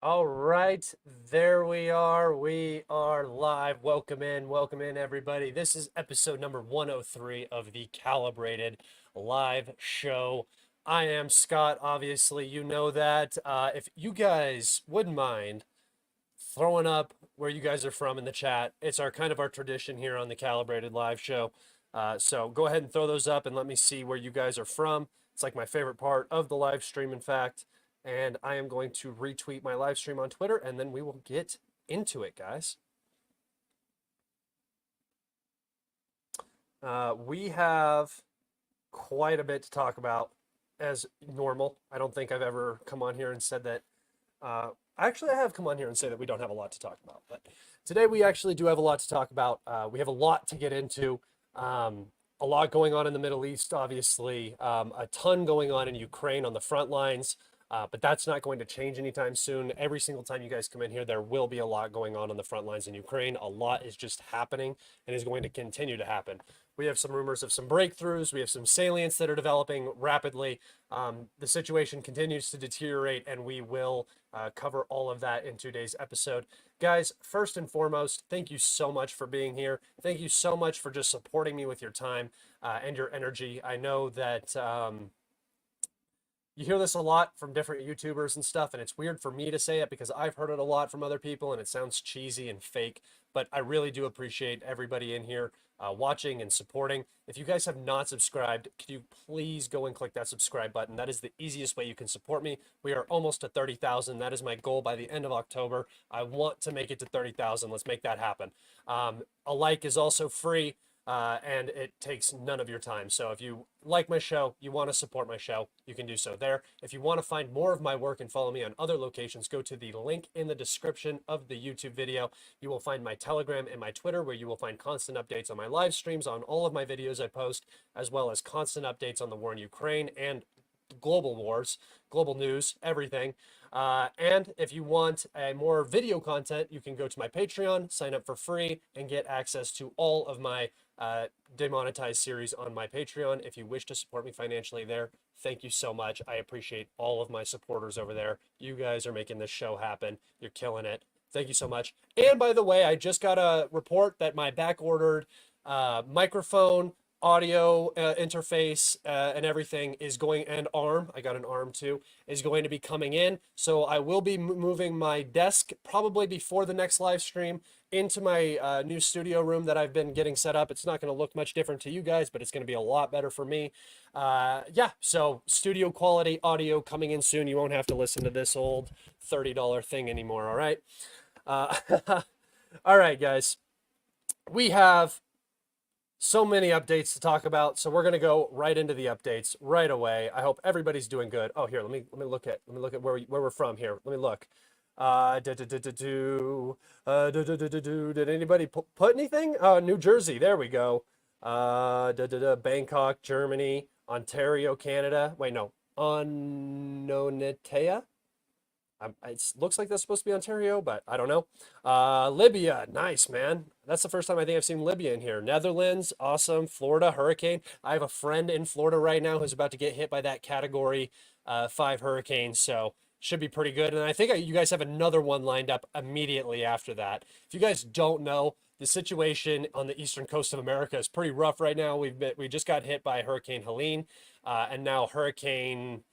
All right, there we are. We are live. Welcome in, everybody. This is episode number 103 of the Calibrated live show. I am Scott, obviously, you know that. If you guys wouldn't mind throwing up where you guys are from in the chat, it's our tradition here on the Calibrated live show. So go ahead and throw those up and let me see where you guys are from. It's like my favorite part of the live stream, in fact. And I am going to retweet my live stream on Twitter, and then we will get into it, guys. We have quite a bit to talk about as normal. I don't think I've ever come on here and said that. Actually, I have come on here and say that we don't have a lot to talk about, but today we actually do have a lot to talk about. We have a lot to get into. A lot going on in the Middle East, obviously. A ton going on in Ukraine on the front lines. But that's not going to change anytime soon. Every single time you guys come in here, there will be a lot going on the front lines in Ukraine. A lot is just happening and is going to continue to happen. We have some rumors of some breakthroughs. We have some salients that are developing rapidly. The situation continues to deteriorate, and we will cover all of that in today's episode. Guys, first and foremost, thank you so much for being here. Thank you so much for just supporting me with your time and your energy. I know that you hear this a lot from different YouTubers and stuff, and it's weird for me to say it because I've heard it a lot from other people and it sounds cheesy and fake, but I really do appreciate everybody in here watching and supporting. If you guys have not subscribed, could you please go and click that subscribe button? That is the easiest way you can support me. We are almost to 30,000. That is my goal by the end of October. I want to make it to 30,000. Let's make that happen. A like is also free. And it takes none of your time. So if you like my show, you want to support my show, you can do so there. If you want to find more of my work and follow me on other locations, go to the link in the description of the YouTube video. You will find my Telegram and my Twitter, where you will find constant updates on my live streams, on all of my videos I post, as well as constant updates on the war in Ukraine and global wars, global news, everything. And if you want a more video content, you can go to my Patreon, sign up for free, and get access to all of my demonetized series on my Patreon. If you wish to support me financially there, thank you so much. I appreciate all of my supporters over there. You guys are making this show happen. You're killing it. Thank you so much. And by the way, I just got a report that my back-ordered microphone, audio interface and everything is going, and arm, I got an arm too, is going to be coming in. So I will be moving my desk probably before the next live stream into my new studio room that I've been getting set up. It's not going to look much different to you guys, but it's going to be a lot better for me. Yeah, so studio quality audio coming in soon. You won't have to listen to this old $30 thing anymore, all right? All right, guys. We have so many updates to talk about, so we're going to go right into the updates right away. I hope everybody's doing good. Oh, here, let me look at where we're from here. Let me look. Did anybody put anything? New Jersey, there we go. Bangkok, Germany, Ontario, Canada. Wait, no, Ononetea. It looks like that's supposed to be Ontario, but I don't know. Libya, nice, man. That's the first time I think I've seen Libya in here. Netherlands, awesome. Florida, hurricane. I have a friend in Florida right now who's about to get hit by that Category 5 hurricane, so should be pretty good. And I think you guys have another one lined up immediately after that. If you guys don't know, the situation on the eastern coast of America is pretty rough right now. We just got hit by Hurricane Helene, and now Hurricane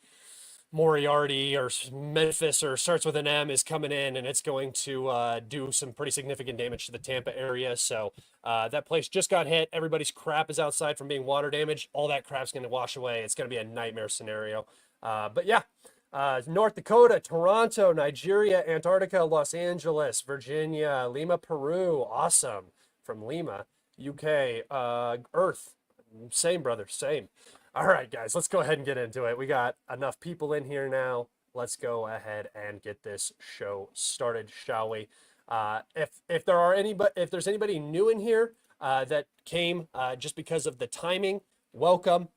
Moriarty or Memphis, or starts with an M, is coming in, and it's going to do some pretty significant damage to the Tampa area. So that place just got hit. Everybody's crap is outside from being water damaged. All that crap's going to wash away. It's going to be a nightmare scenario. But yeah, North Dakota, Toronto, Nigeria, Antarctica, Los Angeles, Virginia, Lima, Peru. Awesome. From Lima, UK, Earth. Same, brother, same. All right, guys, let's go ahead and get into it. We got enough people in here now. Let's go ahead and get this show started, shall we? If there's anybody new in here that came just because of the timing, welcome.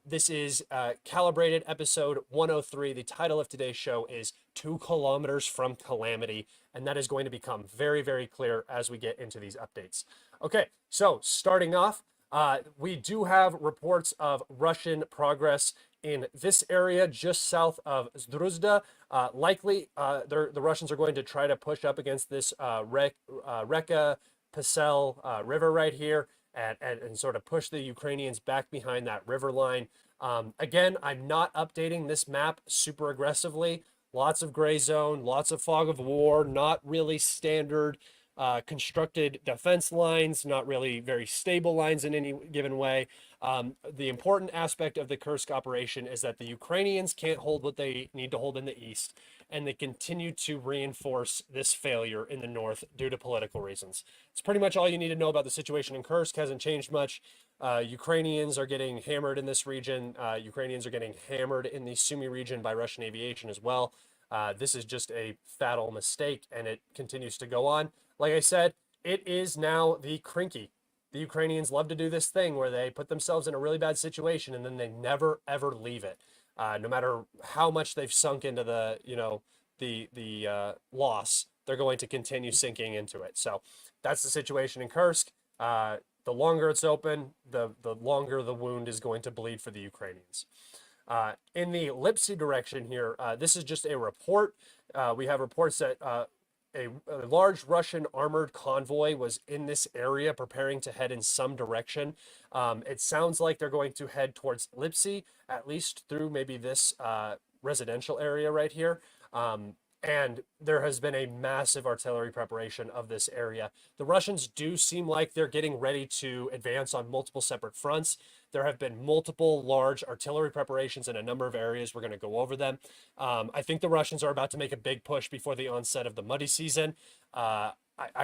This is Calibrated episode 103. The title of today's show is 2 Kilometers from Calamity, and that is going to become very, very clear as we get into these updates. Okay, so starting off, we do have reports of Russian progress in this area just south of Zdruzda. Likely, the Russians are going to try to push up against this Reka Pasel river right here and sort of push the Ukrainians back behind that river line. Again, I'm not updating this map super aggressively. Lots of gray zone, lots of fog of war, not really standard constructed defense lines, not really very stable lines in any given way. The important aspect of the Kursk operation is that the Ukrainians can't hold what they need to hold in the east, and they continue to reinforce this failure in the north due to political reasons. It's pretty much all you need to know about the situation in Kursk. Hasn't changed much. Ukrainians are getting hammered in this region. Ukrainians are getting hammered in the Sumy region by Russian aviation as well. This is just a fatal mistake, and it continues to go on. Like I said, it is now the Krinky. The Ukrainians love to do this thing where they put themselves in a really bad situation and then they never ever leave it. No matter how much they've sunk into the loss, they're going to continue sinking into it. So that's the situation in Kursk. The longer it's open, the longer the wound is going to bleed for the Ukrainians. In the Lipsy direction here, this is just a report. We have reports that a large Russian armored convoy was in this area preparing to head in some direction. It sounds like they're going to head towards Lipsy, at least through maybe this residential area right here. And there has been a massive artillery preparation of this area. The Russians do seem like they're getting ready to advance on multiple separate fronts. There have been multiple large artillery preparations in a number of areas. We're going to go over them. I think the Russians are about to make a big push before the onset of the muddy season. I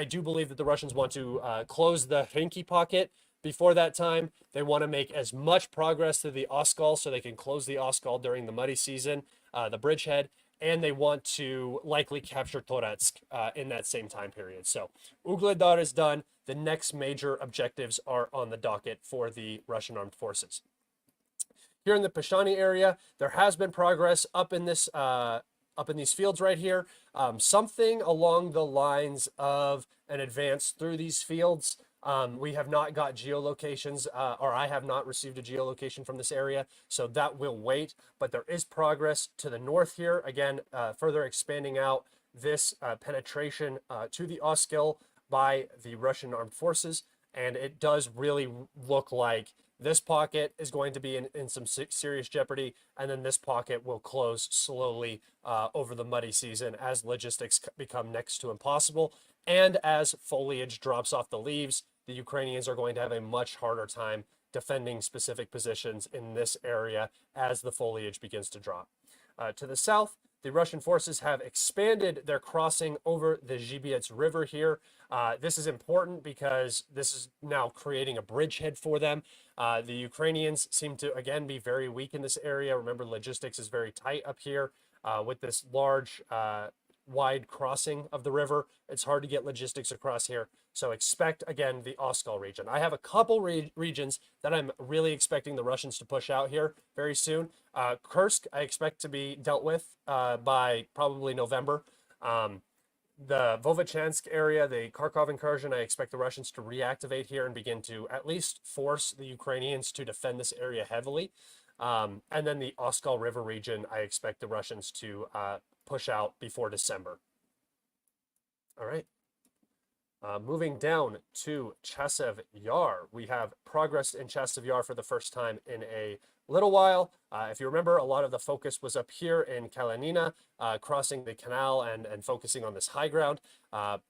do believe that the Russians want to close the Hrinky pocket before that time. They want to make as much progress to the Oskol so they can close the Oskol during the muddy season, the bridgehead, and they want to likely capture Toretsk in that same time period. So Vuhledar is done. The next major objectives are on the docket for the Russian armed forces. Here in the Pashani area, there has been progress up in these fields right here. Something along the lines of an advance through these fields. We have not got geolocations, or I have not received a geolocation from this area, so that will wait. But there is progress to the north here. Again, further expanding out this penetration to the Oskil by the Russian armed forces. And it does really look like this pocket is going to be in some serious jeopardy, and then this pocket will close slowly over the muddy season as logistics become next to impossible. And as foliage drops off the leaves, the Ukrainians are going to have a much harder time defending specific positions in this area as the foliage begins to drop. To the south, the Russian forces have expanded their crossing over the Zhibiets River here. This is important because this is now creating a bridgehead for them. The Ukrainians seem to, again, be very weak in this area. Remember, logistics is very tight up here with this large, wide crossing of the river. It's hard to get logistics across here. So expect, again, the Oskol region. I have a couple regions that I'm really expecting the Russians to push out here very soon. Kursk, I expect to be dealt with by probably November. The Vovchansk area, the Kharkov incursion, I expect the Russians to reactivate here and begin to at least force the Ukrainians to defend this area heavily. And then the Oskol River region, I expect the Russians to push out before December. All right. Moving down to Chasev Yar, we have progress in Chasev Yar for the first time in a little while. If you remember, a lot of the focus was up here in Kalanina, crossing the canal and focusing on this high ground.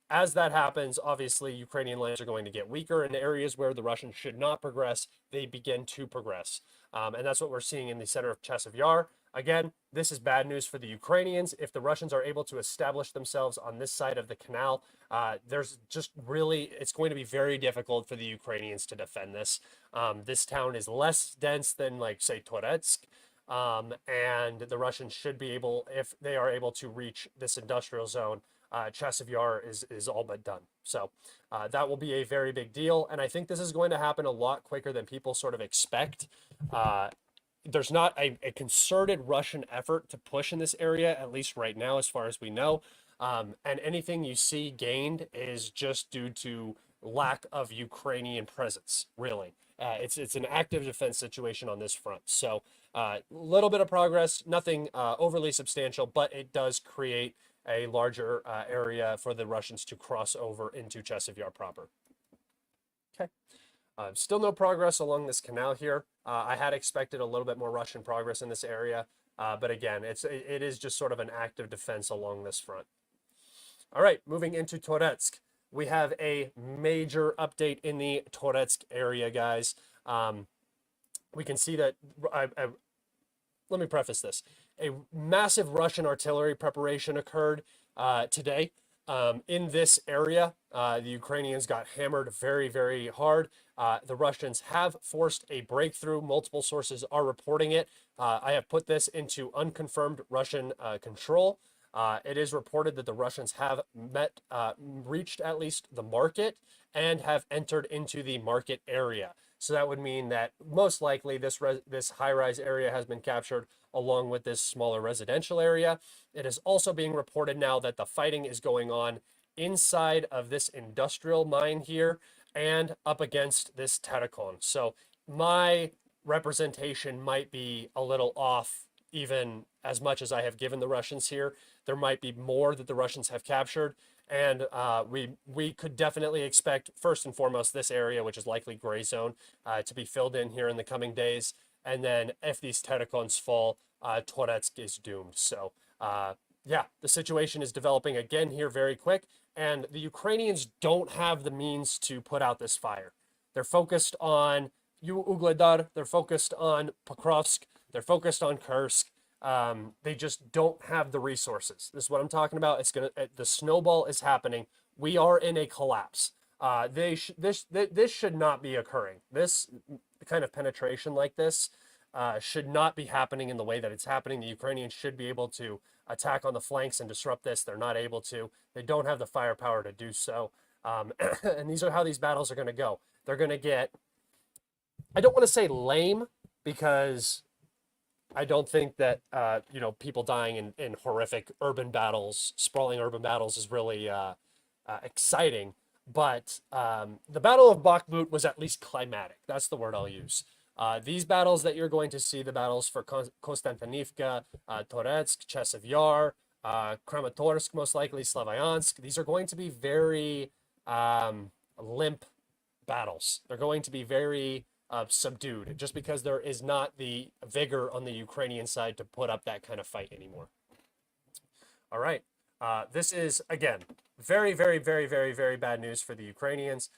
As that happens, obviously, Ukrainian lines are going to get weaker in areas where the Russians should not progress. They begin to progress. And that's what we're seeing in the center of Chasev Yar. Again, this is bad news for the Ukrainians. If the Russians are able to establish themselves on this side of the canal, there's just really, it's going to be very difficult for the Ukrainians to defend this. This town is less dense than, like, say, Toretsk. And the Russians should be able, if they are able to reach this industrial zone, Chasev Yar is all but done. So that will be a very big deal. And I think this is going to happen a lot quicker than people sort of expect. There's not a concerted Russian effort to push in this area, at least right now, as far as we know. And anything you see gained is just due to lack of Ukrainian presence, really. It's an active defense situation on this front. So a little bit of progress, nothing overly substantial, but it does create a larger area for the Russians to cross over into Chasiv Yar proper. Okay. Still no progress along this canal here. I had expected a little bit more Russian progress in this area, but again, it is just sort of an active defense along this front. All right, moving into Toretsk. We have a major update in the Toretsk area, guys. We can see that, let me preface this. A massive Russian artillery preparation occurred today. In this area, the Ukrainians got hammered very, very hard. The Russians have forced a breakthrough. Multiple sources are reporting it. I have put this into unconfirmed Russian control. It is reported that the Russians have reached at least the market and have entered into the market area. So that would mean that most likely this high-rise area has been captured along with this smaller residential area. It is also being reported now that the fighting is going on inside of this industrial mine here and up against this Terrakon. So my representation might be a little off, even as much as I have given the Russians here. There might be more that the Russians have captured. And we could definitely expect, first and foremost, this area, which is likely gray zone, to be filled in here in the coming days. And then if these Terrakons fall, Toretsk is doomed. So yeah, the situation is developing again here very quick. And the Ukrainians don't have the means to put out this fire. They're focused on Vuhledar, they're focused on Pokrovsk, they're focused on Kursk. They just don't have the resources. This is what I'm talking about. The snowball is happening. We are in a collapse. This should not be occurring. This kind of penetration like this should not be happening in the way that it's happening. The Ukrainians should be able to attack on the flanks and disrupt this. They're not able to. They don't have the firepower to do so. And these are how these battles are going to go. They're going to get, I don't want to say lame, because I don't think that people dying in horrific urban battles, sprawling urban battles, is really exciting. But the Battle of Bakhmut was at least climatic. That's the word I'll use. These battles that you're going to see, the battles for Konstantinivka, Toretsk, Chasiv Yar, Kramatorsk, most likely Slavyansk, these are going to be very limp battles. They're going to be very subdued, just because there is not the vigor on the Ukrainian side to put up that kind of fight anymore. All right. This is, again, very, very, very, very, very bad news for the Ukrainians.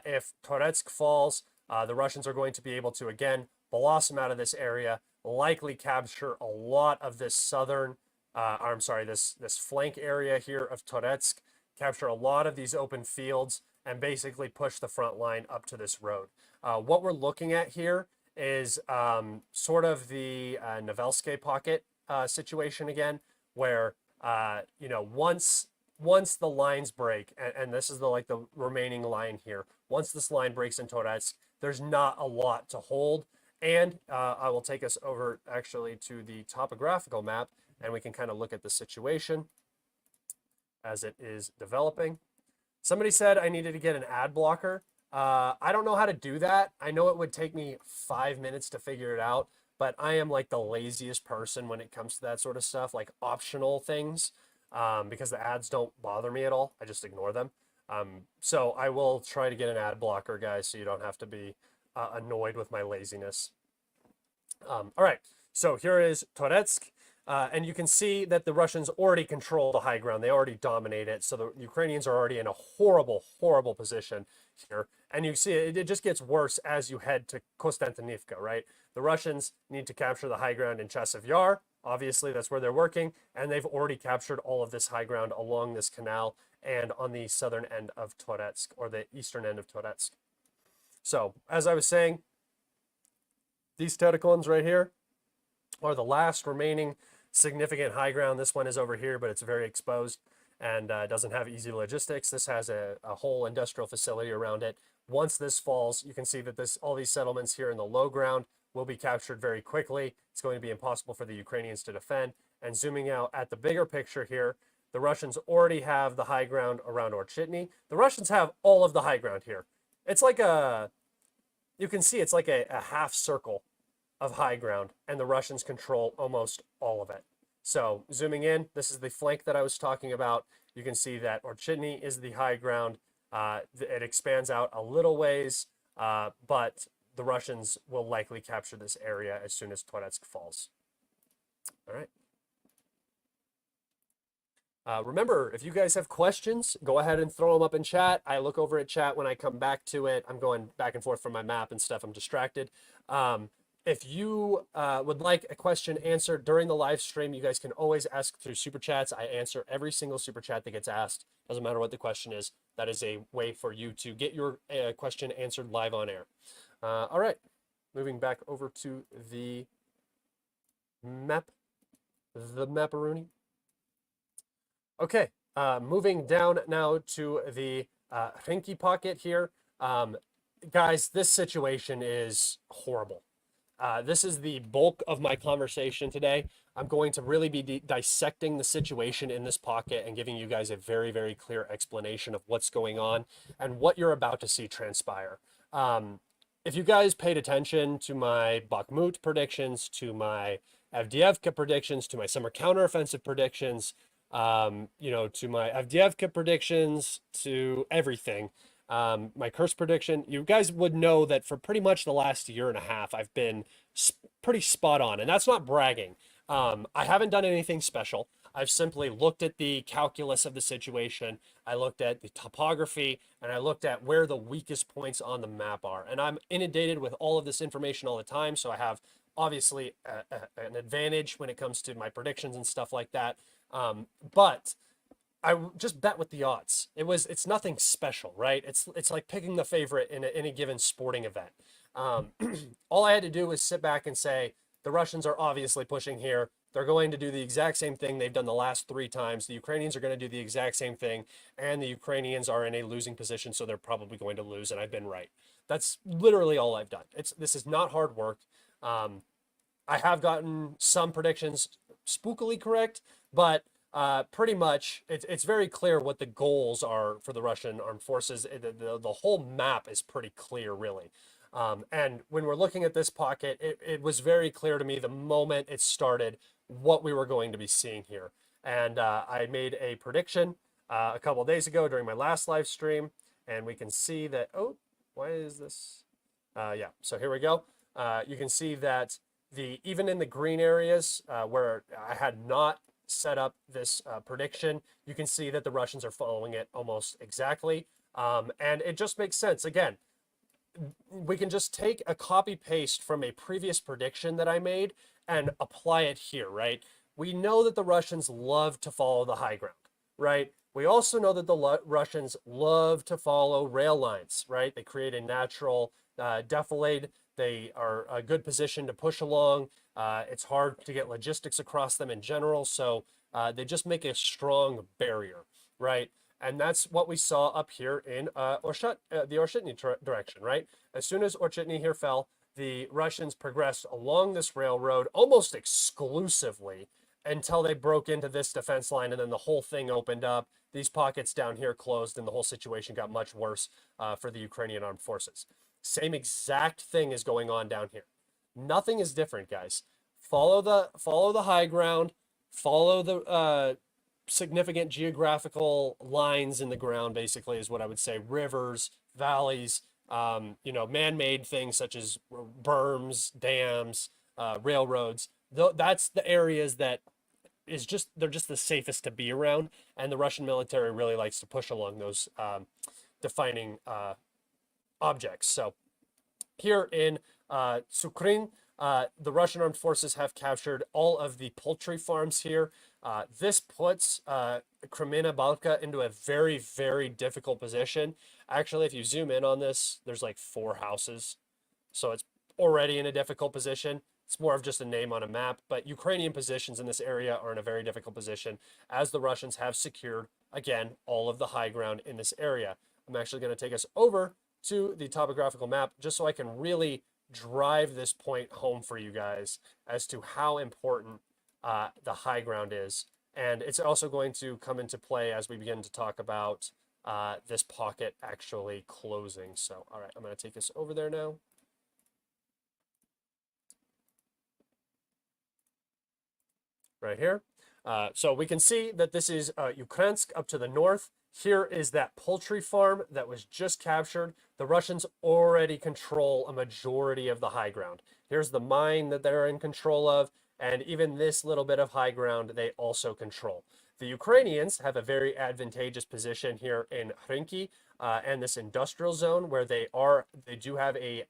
If Toretsk falls, the Russians are going to be able to, again, blossom out of this area, likely capture a lot of this this flank area here of Toretsk, capture a lot of these open fields, and basically push the front line up to this road. What we're looking at here is sort of the Novelske pocket situation again, where once the lines break, and this is the remaining line here, once this line breaks in Toretsk, there's not a lot to hold. And I will take us over actually to the topographical map, and we can kind of look at the situation as it is developing. Somebody said I needed to get an ad blocker. I don't know how to do that. I know it would take me 5 minutes to figure it out, but I am like the laziest person when it comes to that sort of stuff, like optional things, because the ads don't bother me at all. I just ignore them. So I will try to get an ad blocker, guys, so you don't have to be annoyed with my laziness. All right, so here is Toretsk. And you can see that the Russians already control the high ground. They already dominate it. So the Ukrainians are already in a horrible, horrible position here. And you see it just gets worse as you head to Konstantinivka, right? The Russians need to capture the high ground in Chasiv Yar. Obviously, that's where they're working. And they've already captured all of this high ground along this canal and on the southern end of Toretsk, or the eastern end of Toretsk. So, as I was saying, these Terrakons right here are the last remaining significant high ground. This one is over here, but it's very exposed and doesn't have easy logistics. This has a whole industrial facility around it. Once this falls, you can see that all these settlements here in the low ground will be captured very quickly. It's going to be impossible for the Ukrainians to defend. And zooming out at the bigger picture here, the Russians already have the high ground around Orchitny. The Russians have all of the high ground here. It's like you can see it's like a half circle of high ground, and the Russians control almost all of it. So zooming in, this is the flank that I was talking about. You can see that Orchitny is the high ground. It expands out a little ways, but the Russians will likely capture this area as soon as Toretsk falls. All right. Remember, if you guys have questions, go ahead and throw them up in chat. I look over at chat when I come back to it. I'm going back and forth from my map and stuff. I'm distracted. If you would like a question answered during the live stream, you guys can always ask through super chats. I answer every single super chat that gets asked. Doesn't matter what the question is. That is a way for you to get your question answered live on air. All right, moving back over to the map, the maparoni. Okay, moving down now to the Rinki pocket here. Guys, this situation is horrible. This is the bulk of my conversation today. I'm going to really be dissecting the situation in this pocket and giving you guys a very, very clear explanation of what's going on and what you're about to see transpire. If you guys paid attention to my Bakhmut predictions, to my Avdiivka predictions, to my summer counteroffensive predictions, to my Avdiivka predictions, to everything, my curse prediction, you guys would know that for pretty much the last year and a half, I've been pretty spot on, and that's not bragging. I haven't done anything special. I've simply looked at the calculus of the situation. I looked at the topography, and I looked at where the weakest points on the map are. And I'm inundated with all of this information all the time, so I have obviously an advantage when it comes to my predictions and stuff like that. But I just bet with the odds. It's nothing special, right? It's like picking the favorite in any given sporting event. All I had to do was sit back and say, the Russians are obviously pushing here. They're going to do the exact same thing they've done the last 3 times. The Ukrainians are going to do the exact same thing, and the Ukrainians are in a losing position, so they're probably going to lose, and I've been right. That's literally all I've done. This is not hard work. I have gotten some predictions spookily correct, but pretty much it's very clear what the goals are for the Russian armed forces. The whole map is pretty clear, really. And when we're looking at this pocket, it was very clear to me the moment it started what we were going to be seeing here. And I made a prediction a couple of days ago during my last live stream, and we can see that, oh, why is this? Yeah, so here we go. You can see that even in the green areas where I had not set up this prediction, you can see that the Russians are following it almost exactly. And it just makes sense. Again, we can just take a copy paste from a previous prediction that I made and apply it here, right? We know that the Russians love to follow the high ground, right? We also know that the Russians love to follow rail lines, right? They create a natural defilade. They are a good position to push along. It's hard to get logistics across them in general, so they just make a strong barrier, right? And that's what we saw up here in the Orchitny direction, right? As soon as Orchitny here fell, the Russians progressed along this railroad almost exclusively until they broke into this defense line, and then the whole thing opened up. These pockets down here closed, and the whole situation got much worse for the Ukrainian armed forces. Same exact thing is going on down here. Nothing is different, guys. Follow the high ground, follow the significant geographical lines in the ground, basically, is what I would say. Rivers, valleys, man-made things such as berms, dams, railroads. That's the areas that they're just the safest to be around, and the Russian military really likes to push along those defining objects. So here in Sukrin, the Russian armed forces have captured all of the poultry farms here. This puts Kremina Balka into a very, very difficult position. Actually, if you zoom in on this, there's like 4 houses. So it's already in a difficult position. It's more of just a name on a map, but Ukrainian positions in this area are in a very difficult position as the Russians have secured, again, all of the high ground in this area. I'm actually going to take us over to the topographical map just so I can really drive this point home for you guys as to how important the high ground is. And it's also going to come into play as we begin to talk about this pocket actually closing. So, all right, I'm going to take this over there now. right here. So we can see that this is Ukrainsk up to the north. Here is that poultry farm that was just captured. The Russians already control a majority of the high ground. Here's the mine that they're in control of, and even this little bit of high ground they also control. The Ukrainians have a very advantageous position here in Hrinki and this industrial zone where they do have a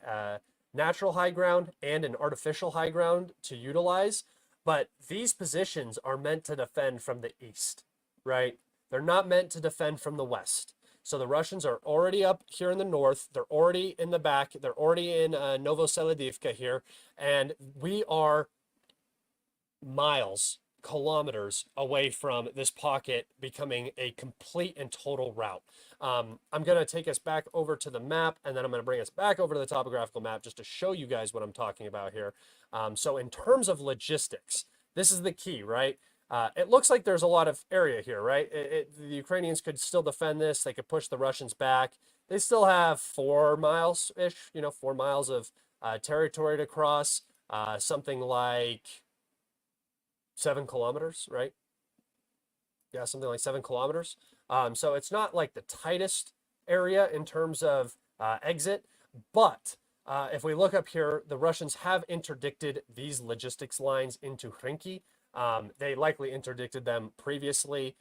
natural high ground and an artificial high ground to utilize. But these positions are meant to defend from the east, right? They're not meant to defend from the west. So the Russians are already up here in the north. They're already in the back. They're already in Novoselidivka here. And we are miles, kilometers away from this pocket becoming a complete and total rout. I'm going to take us back over to the map, and then I'm going to bring us back over to the topographical map just to show you guys what I'm talking about here. So in terms of logistics, this is the key, right? It looks like there's a lot of area here, right? The Ukrainians could still defend this. They could push the Russians back. They still have 4 miles-ish, 4 miles of territory to cross, something like 7 kilometers, right? Yeah, something like 7 kilometers. So it's not like the tightest area in terms of exit, but if we look up here, the Russians have interdicted these logistics lines into Hrinki. They likely interdicted them previously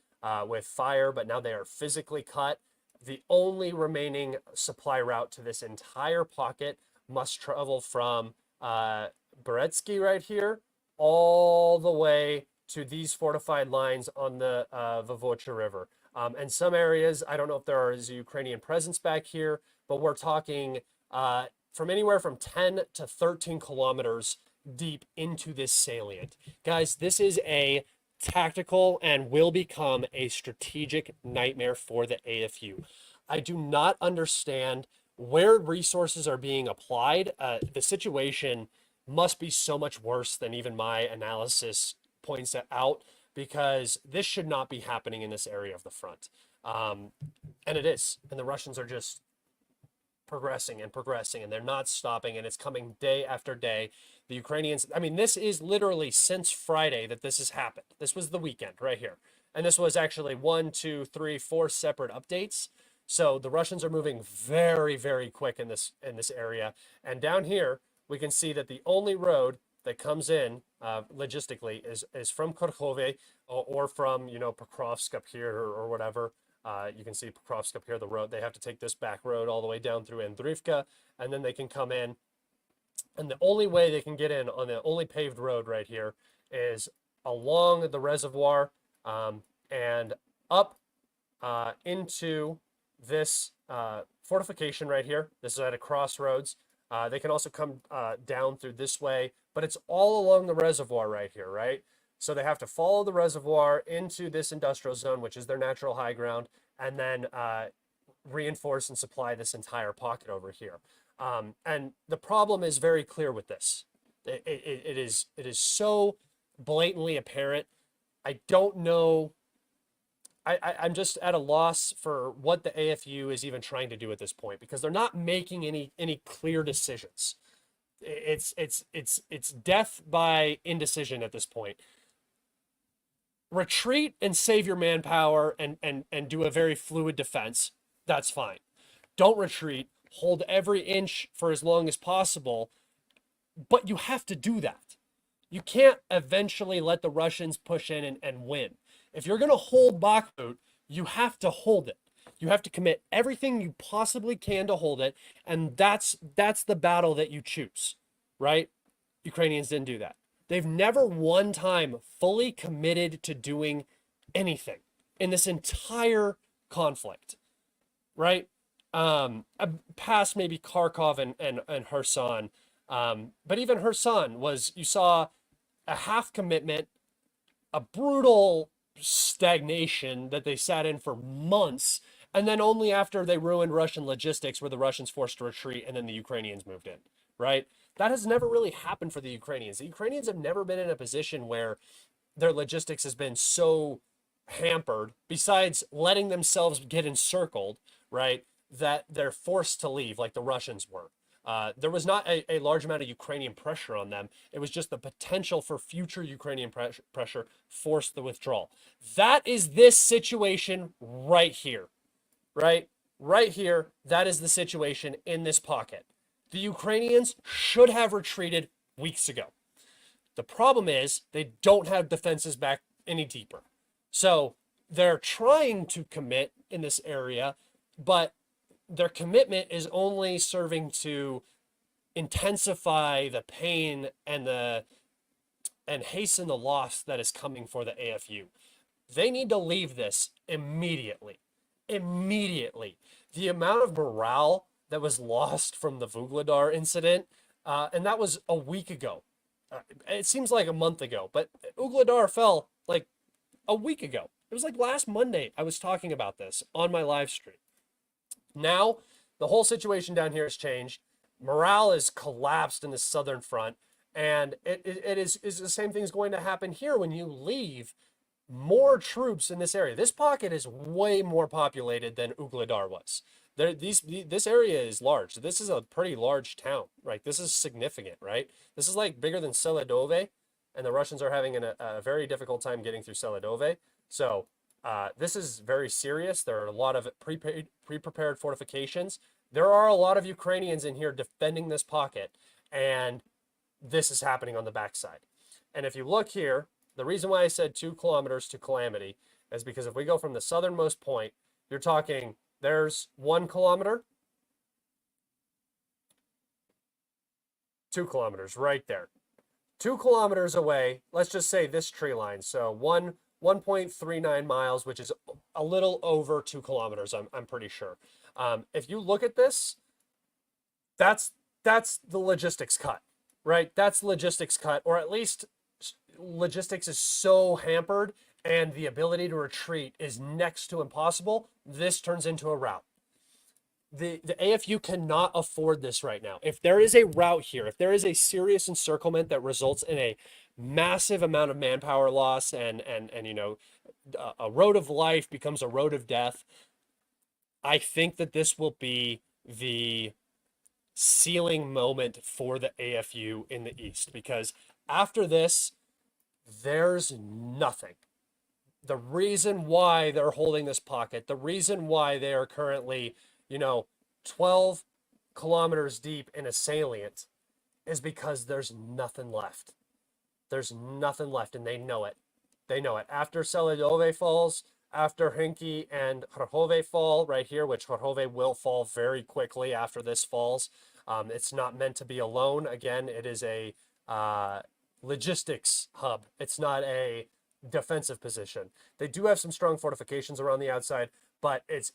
with fire, but now they are physically cut. The only remaining supply route to this entire pocket must travel from Beretsky right here all the way to these fortified lines on the Vuhledar River. And some areas, I don't know if there is a Ukrainian presence back here, but we're talking from anywhere from 10 to 13 kilometers deep into this salient. Guys, this is a tactical and will become a strategic nightmare for the AFU. I do not understand where resources are being applied. The situation must be so much worse than even my analysis points out, because this should not be happening in this area of the front. And it is. And the Russians are just progressing and progressing, and they're not stopping, and it's coming day after day. The Ukrainians, I mean, this is literally since Friday that this has happened. This was the weekend right here. And this was actually 1, 2, 3, 4 separate updates. So the Russians are moving very, very quick in this area. And down here, we can see that the only road that comes in logistically is from Kharkove or from, Pokrovsk up here or whatever. You can see Pokrovsk up here, the road. They have to take this back road all the way down through Andrivka, and then they can come in. And the only way they can get in on the only paved road right here is along the reservoir and up into this fortification right here. This is at a crossroads. They can also come down through this way, but it's all along the reservoir right here, right? So they have to follow the reservoir into this industrial zone, which is their natural high ground, and then reinforce and supply this entire pocket over here. And the problem is very clear with this. It is so blatantly apparent. I don't know. I'm just at a loss for what the AFU is even trying to do at this point, because they're not making any clear decisions. It's death by indecision at this point. Retreat and save your manpower and do a very fluid defense. That's fine. Don't retreat. Hold every inch for as long as possible. But you have to do that. You can't eventually let the Russians push in and win. If you're going to hold Bakhmut, you have to hold it. You have to commit everything you possibly can to hold it, and that's the battle that you choose, right? Ukrainians didn't do that. They've never one time fully committed to doing anything in this entire conflict, right? Past maybe Kharkov and Kherson, but even Kherson was, you saw a half commitment, a brutal stagnation that they sat in for months, and then only after they ruined Russian logistics were the Russians forced to retreat, and then the Ukrainians moved in, right? That has never really happened for the Ukrainians. The Ukrainians have never been in a position where their logistics has been so hampered, besides letting themselves get encircled, right, that they're forced to leave like the Russians were. There was not a large amount of Ukrainian pressure on them. It was just the potential for future Ukrainian pressure forced the withdrawal. That is this situation right here, right? Right here, that is the situation in this pocket. The Ukrainians should have retreated weeks ago. The problem is they don't have defenses back any deeper. So they're trying to commit in this area, but their commitment is only serving to intensify the pain and hasten the loss that is coming for the AFU. They need to leave this immediately. Immediately. The amount of morale that was lost from the Vuhledar incident, and that was a week ago. It seems like a month ago, but Vuhledar fell like a week ago. It was like last Monday I was talking about this on my live stream. Now, the whole situation down here has changed. Morale is collapsed in the southern front, and it is the same thing is going to happen here when you leave more troops in this area. This pocket is way more populated than Vuhledar was. This area is large. This is a pretty large town, right? This is significant, right? This is like bigger than Seledove, and the Russians are having a very difficult time getting through Seledove. So this is very serious. There are a lot of pre-prepared fortifications. There are a lot of Ukrainians in here defending this pocket, and this is happening on the backside. And if you look here, the reason why I said 2 kilometers to Calamity is because if we go from the southernmost point, you're talking, there's 1 kilometer, 2 kilometers right there. 2 kilometers away, let's just say this tree line. So 1.39 miles, which is a little over 2 kilometers, I'm pretty sure. If you look at this, that's the logistics cut, right? That's logistics cut, or at least logistics is so hampered and the ability to retreat is next to impossible. This turns into a rout. The AFU cannot afford this right now. If there is a rout here, if there is a serious encirclement that results in a massive amount of manpower loss and you know, a road of life becomes a road of death, I think that this will be the ceiling moment for the AFU in the East, because after this, there's nothing. The reason why they're holding this pocket, the reason why they are currently, you know, 12 kilometers deep in a salient is because there's nothing left. There's nothing left, and they know it. They know it. After Seledove falls, after Hinki and Kharkove fall right here, which Kharkove will fall very quickly after this falls. It's not meant to be alone. Again, it is a logistics hub. It's not a defensive position. They do have some strong fortifications around the outside, but it's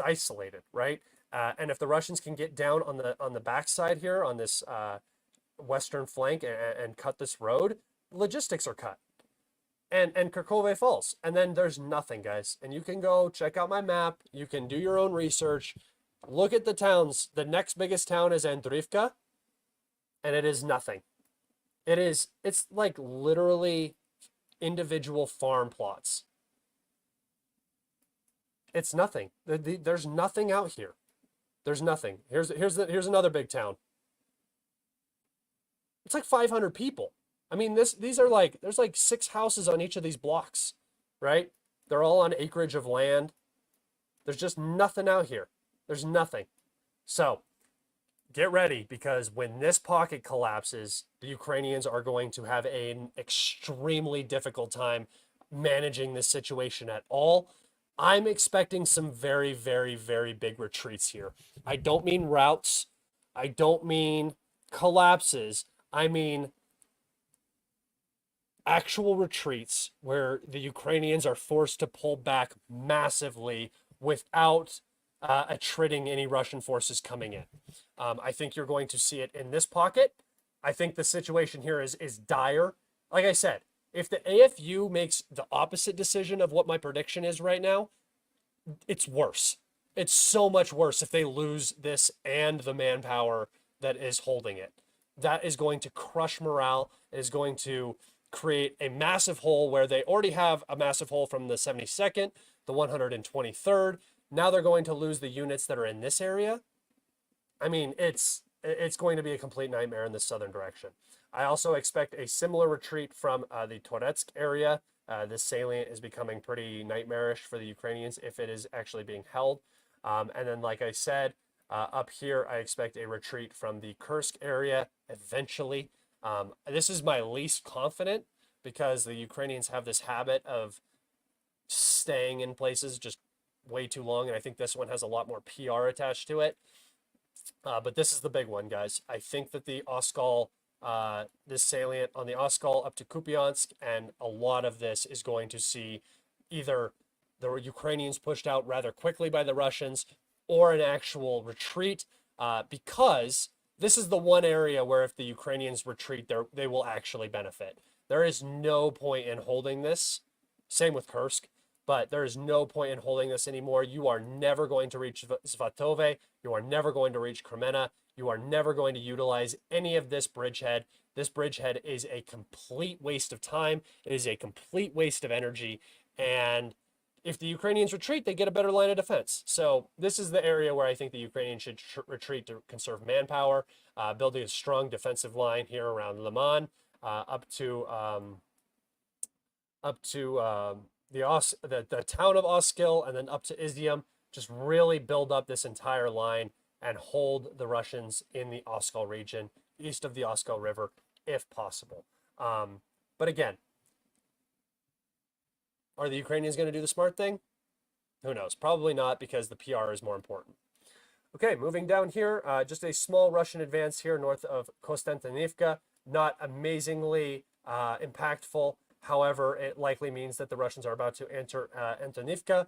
isolated, right? And if the Russians can get down on the backside here on this western flank and cut this road, logistics are cut. And Kharkove falls. And then there's nothing, guys. And you can go check out my map. You can do your own research. Look at the towns. The next biggest town is Andrivka, and it is nothing. It's like literally individual farm plots. It's nothing. There's nothing out here. There's nothing. Here's another big town. It's like 500 people. I mean, these are like, there's like 6 houses on each of these blocks, right? They're all on acreage of land. There's just nothing out here. There's nothing. So get ready, because when this pocket collapses, the Ukrainians are going to have an extremely difficult time managing this situation at all. I'm expecting some very, very, very big retreats here. I don't mean routes. I don't mean collapses. I mean actual retreats where the Ukrainians are forced to pull back massively without attriting any Russian forces coming in. I think you're going to see it in this pocket. I think the situation here is dire. Like I said, if the AFU makes the opposite decision of what my prediction is right now, it's worse. It's so much worse if they lose this and the manpower that is holding it. That is going to crush morale. It is going to create a massive hole where they already have a massive hole from the 72nd, the 123rd. Now they're going to lose the units that are in this area. I mean, it's it's going to be a complete nightmare in the southern direction. I also expect a similar retreat from the Toretsk area. This salient is becoming pretty nightmarish for the Ukrainians if it is actually being held. And then, like I said, up here, I expect a retreat from the Kursk area eventually. This is my least confident because the Ukrainians have this habit of staying in places just way too long, and I think this one has a lot more PR attached to it. But this is the big one, guys. I think that the Oskol, this salient on the Oskol up to Kupiansk, and a lot of this is going to see either the Ukrainians pushed out rather quickly by the Russians or an actual retreat, because this is the one area where if the Ukrainians retreat, they will actually benefit. There is no point in holding this. Same with Kursk, but there is no point in holding this anymore. You are never going to reach Svatove. You are never going to reach Kremena. You are never going to utilize any of this bridgehead. This bridgehead is a complete waste of time. It is a complete waste of energy. And if the Ukrainians retreat, they get a better line of defense. So this is the area where I think the Ukrainians should retreat to conserve manpower, building a strong defensive line here around Liman, up to the town of Oskil, and then up to Izium. Just really build up this entire line and hold the Russians in the Oskil region, east of the Oskil River, if possible. But again, are the Ukrainians going to do the smart thing? Who knows? Probably not, because the PR is more important. Okay, moving down here, just a small Russian advance here north of Konstantinivka. Not amazingly impactful. However, it likely means that the Russians are about to enter Antonivka,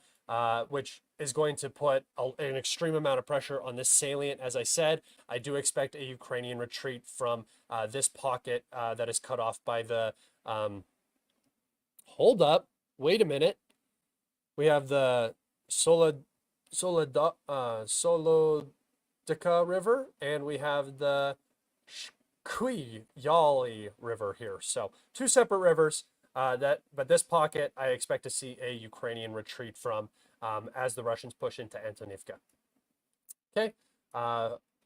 which is going to put an extreme amount of pressure on this salient. As I said, I do expect a Ukrainian retreat from this pocket that is cut off by the... hold up. Wait a minute. We have the Solodica River, and we have the Shkuyali River here. So two separate rivers. But this pocket, I expect to see a Ukrainian retreat from as the Russians push into Antonivka. Okay.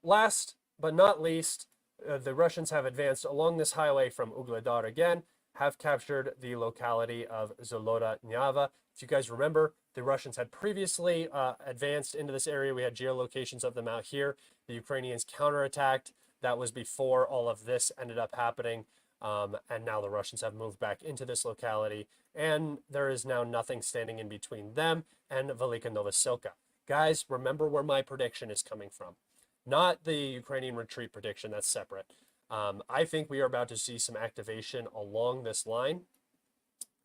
Last but not least, the Russians have advanced along this highway from Vuhledar again, have captured the locality of Zoloda Nyava. If you guys remember, the Russians had previously advanced into this area. We had geolocations of them out here. The Ukrainians counterattacked. That was before all of this ended up happening. And now the Russians have moved back into this locality, and there is now nothing standing in between them and Velika Novoselka. Guys, remember where my prediction is coming from. Not the Ukrainian retreat prediction, that's separate. I think we are about to see some activation along this line,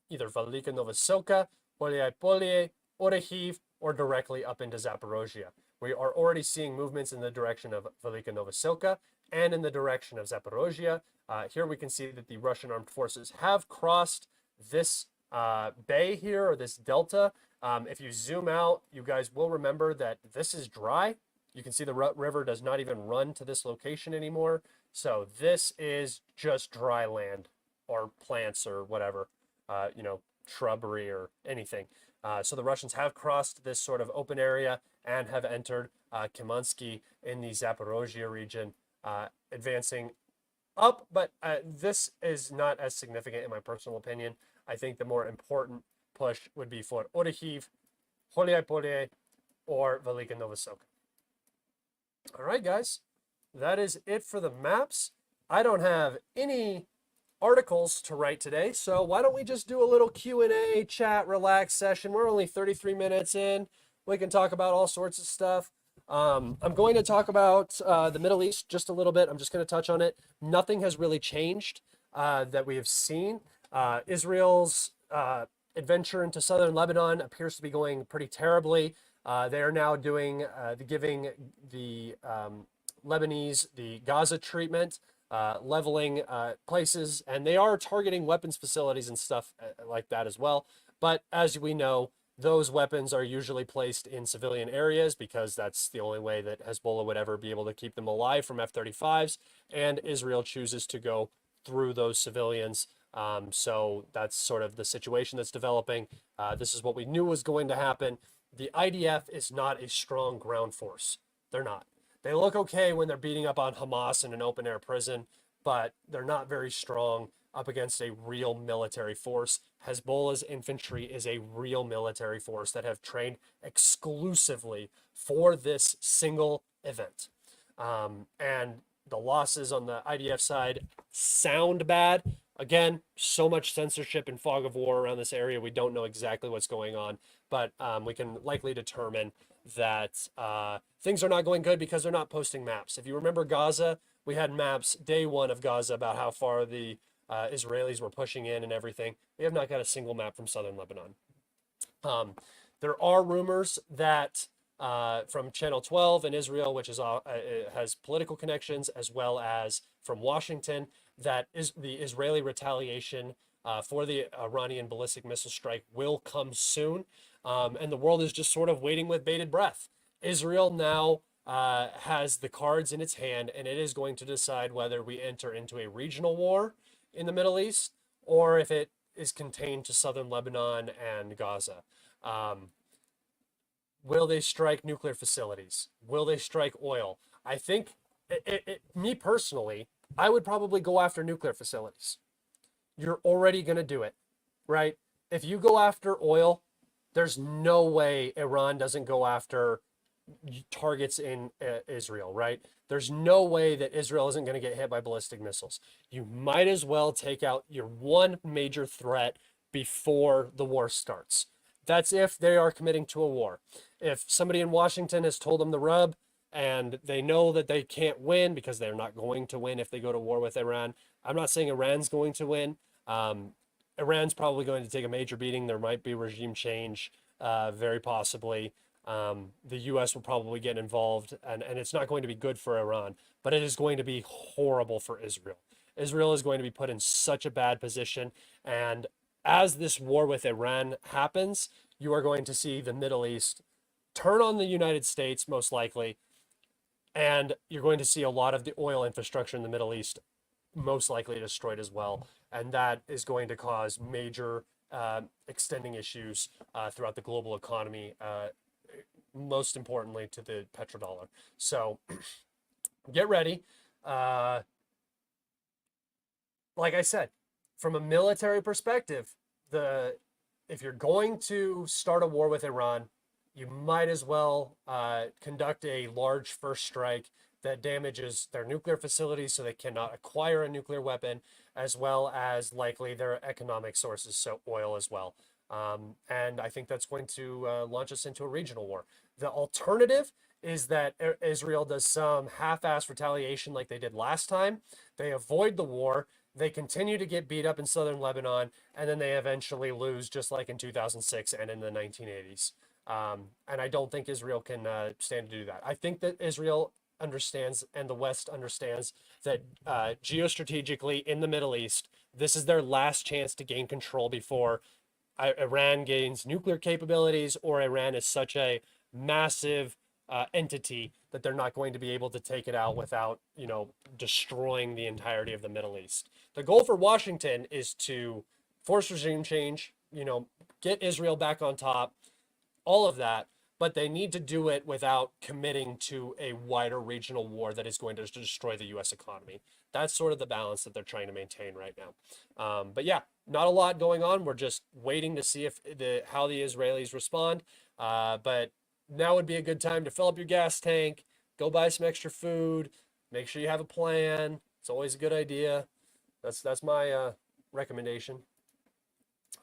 either Velika Novoselka, Polyai, Orehiv, or directly up into Zaporozhye. We are already seeing movements in the direction of Velika Novoselka and in the direction of Zaporozhye. Here we can see that the Russian armed forces have crossed this bay here, or this delta. If you zoom out, you guys will remember that this is dry. You can see the river does not even run to this location anymore. So this is just dry land, or plants, or whatever, shrubbery or anything. So the Russians have crossed this sort of open area and have entered Kemansky in the Zaporozhye region, advancing up, but this is not as significant in my personal opinion. I think the more important push would be for Orehiv, Polyai, or Velika Novoselka. All right, guys, that is it for the maps. I don't have any articles to write today, so why don't we just do a little Q&A, chat, relax session. We're only 33 minutes in. We can talk about all sorts of stuff. I'm going to talk about the Middle East just a little bit. I'm just going to touch on it. Nothing has really changed that we have seen. Israel's adventure into southern Lebanon appears to be going pretty terribly. They are now giving the Lebanese the Gaza treatment, leveling places, and they are targeting weapons facilities and stuff like that as well. But as we know, those weapons are usually placed in civilian areas because that's the only way that Hezbollah would ever be able to keep them alive from F-35s, and Israel chooses to go through those civilians. So that's sort of the situation that's developing. This is what we knew was going to happen. The IDF is not a strong ground force. They're not. They look okay when they're beating up on Hamas in an open air prison, but they're not very strong up against a real military force. Hezbollah's infantry is a real military force that have trained exclusively for this single event. And the losses on the IDF side sound bad. Again, so much censorship and fog of war around this area. We don't know exactly what's going on, but we can likely determine that things are not going good because they're not posting maps. If you remember Gaza, we had maps day one of Gaza about how far the Israelis were pushing in and everything. We have not got a single map from southern Lebanon. There are rumors that from Channel 12 in Israel, which is has political connections, as well as from Washington, that is the Israeli retaliation for the Iranian ballistic missile strike will come soon, and the world is just sort of waiting with bated breath. Israel now has the cards in its hand, and it is going to decide whether we enter into a regional war in the Middle East or if it is contained to southern Lebanon and Gaza. Will they strike nuclear facilities? Will they strike oil? I think, me personally, I would probably go after nuclear facilities. You're already going to do it, right? If you go after oil, there's no way Iran doesn't go after targets in Israel, right? There's no way that Israel isn't going to get hit by ballistic missiles. You might as well take out your one major threat before the war starts. That's if they are committing to a war. If somebody in Washington has told them the rub and they know that they can't win because they're not going to win if they go to war with Iran. I'm not saying Iran's going to win. Iran's probably going to take a major beating. There might be regime change, very possibly. The U.S. will probably get involved, and it's not going to be good for Iran, but it is going to be horrible for Israel. Israel is going to be put in such a bad position, and as this war with Iran happens, you are going to see the Middle East turn on the United States, most likely, and you're going to see a lot of the oil infrastructure in the Middle East most likely destroyed as well, and that is going to cause major extending issues throughout the global economy, most importantly to the petrodollar. So get ready. Like I said, from a military perspective, if you're going to start a war with Iran, you might as well conduct a large first strike that damages their nuclear facilities so they cannot acquire a nuclear weapon, as well as likely their economic sources, so oil as well. And I think that's going to launch us into a regional war. The alternative is that Israel does some half-assed retaliation like they did last time. They avoid the war. They continue to get beat up in southern Lebanon, and then they eventually lose, just like in 2006 and in the 1980s. And I don't think Israel can stand to do that. I think that Israel understands, and the West understands, that geostrategically in the Middle East, this is their last chance to gain control before Iran gains nuclear capabilities, or Iran is such a massive entity that they're not going to be able to take it out without, destroying the entirety of the Middle East. The goal for Washington is to force regime change, get Israel back on top, all of that, but they need to do it without committing to a wider regional war that is going to destroy the U.S. economy. That's sort of the balance that they're trying to maintain right now. But yeah, not a lot going on. We're just waiting to see how the Israelis respond. But now would be a good time to fill up your gas tank, go buy some extra food, make sure you have a plan. It's always a good idea. That's my recommendation.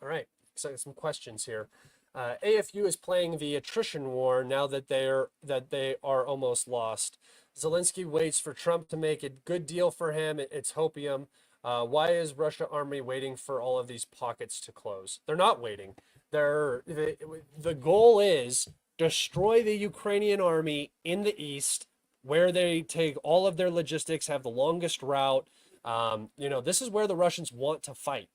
All right, so some questions here. AFU is playing the attrition war now that they are almost lost. Zelensky waits for Trump to make a good deal for him. It's hopium. Why is Russia army waiting for all of these pockets to close? They're not waiting. The goal is destroy the Ukrainian army in the east, where they take all of their logistics, have the longest route. This is where the Russians want to fight,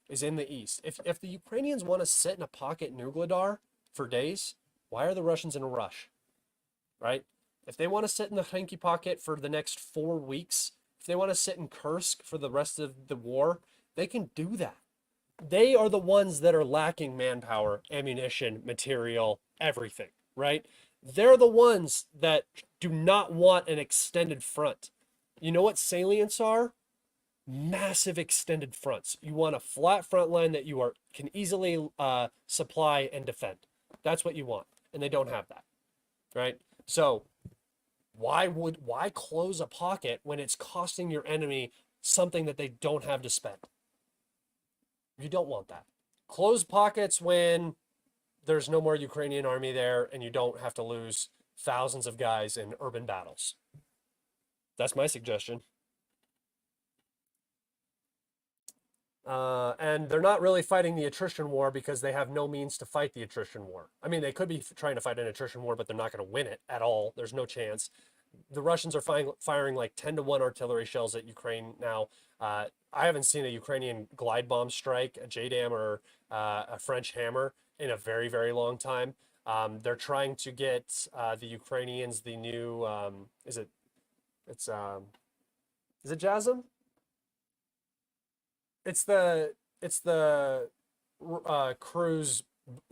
is in the east. If the Ukrainians want to sit in a pocket in Vuhledar for days, why are the Russians in a rush, right? If they want to sit in the Kharkiv pocket for the next 4 weeks, if they want to sit in Kursk for the rest of the war, they can do that. They are the ones that are lacking manpower, ammunition, material, everything, right? They're the ones that do not want an extended front. You know what salients are? Massive extended fronts. You want a flat front line that can easily supply and defend. That's what you want, and they don't have that, right? So why close a pocket when it's costing your enemy something that they don't have to spend? You don't want that. Close pockets when there's no more Ukrainian army there and you don't have to lose thousands of guys in urban battles. That's my suggestion. And they're not really fighting the attrition war because they have no means to fight the attrition war. I mean, they could be trying to fight an attrition war, but they're not going to win it at all. There's no chance. The Russians are firing like 10-1 artillery shells at Ukraine now. I haven't seen a Ukrainian glide bomb strike, a JDAM, or a French hammer in a very, very long time. They're trying to get the Ukrainians the new is it JASM? It's the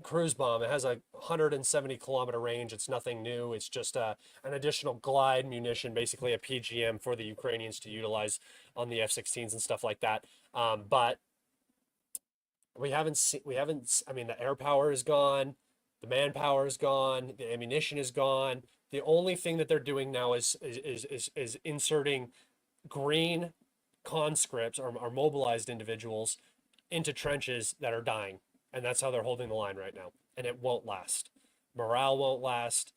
cruise bomb. It has a 170-kilometer range. It's nothing new. It's just an additional glide munition, basically a PGM for the Ukrainians to utilize on the F-16s and stuff like that. But we haven't. I mean, the air power is gone, the manpower is gone, the ammunition is gone. The only thing that they're doing now is inserting green conscripts or mobilized individuals into trenches that are dying. And that's how they're holding the line right now. And it won't last. Morale won't last.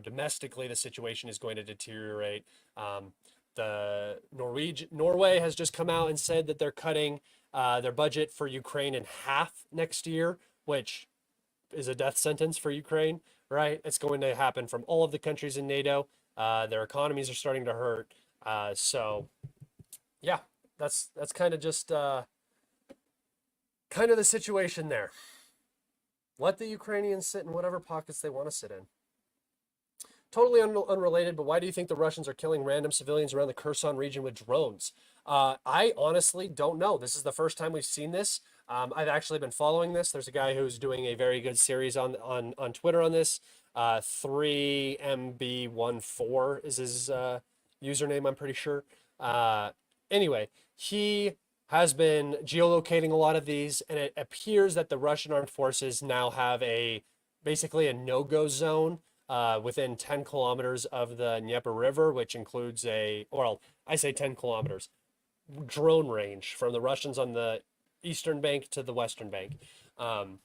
Domestically, the situation is going to deteriorate. Norway has just come out and said that they're cutting their budget for Ukraine in half next year, which is a death sentence for Ukraine, right? It's going to happen from all of the countries in NATO. Their economies are starting to hurt. So yeah, that's kind of just kind of the situation there. Let the Ukrainians sit in whatever pockets they want to sit in. Totally unrelated, but why do you think the Russians are killing random civilians around the Kherson region with drones? I honestly don't know. This is the first time we've seen this. I've actually been following this. There's a guy who's doing a very good series on Twitter on this. 3MB14 is his username, I'm pretty sure. Anyway, he has been geolocating a lot of these, and it appears that the Russian armed forces now have basically a no-go zone within 10 kilometers of the Dnieper River, which includes I say 10 kilometers, drone range from the Russians on the eastern bank to the western bank. Have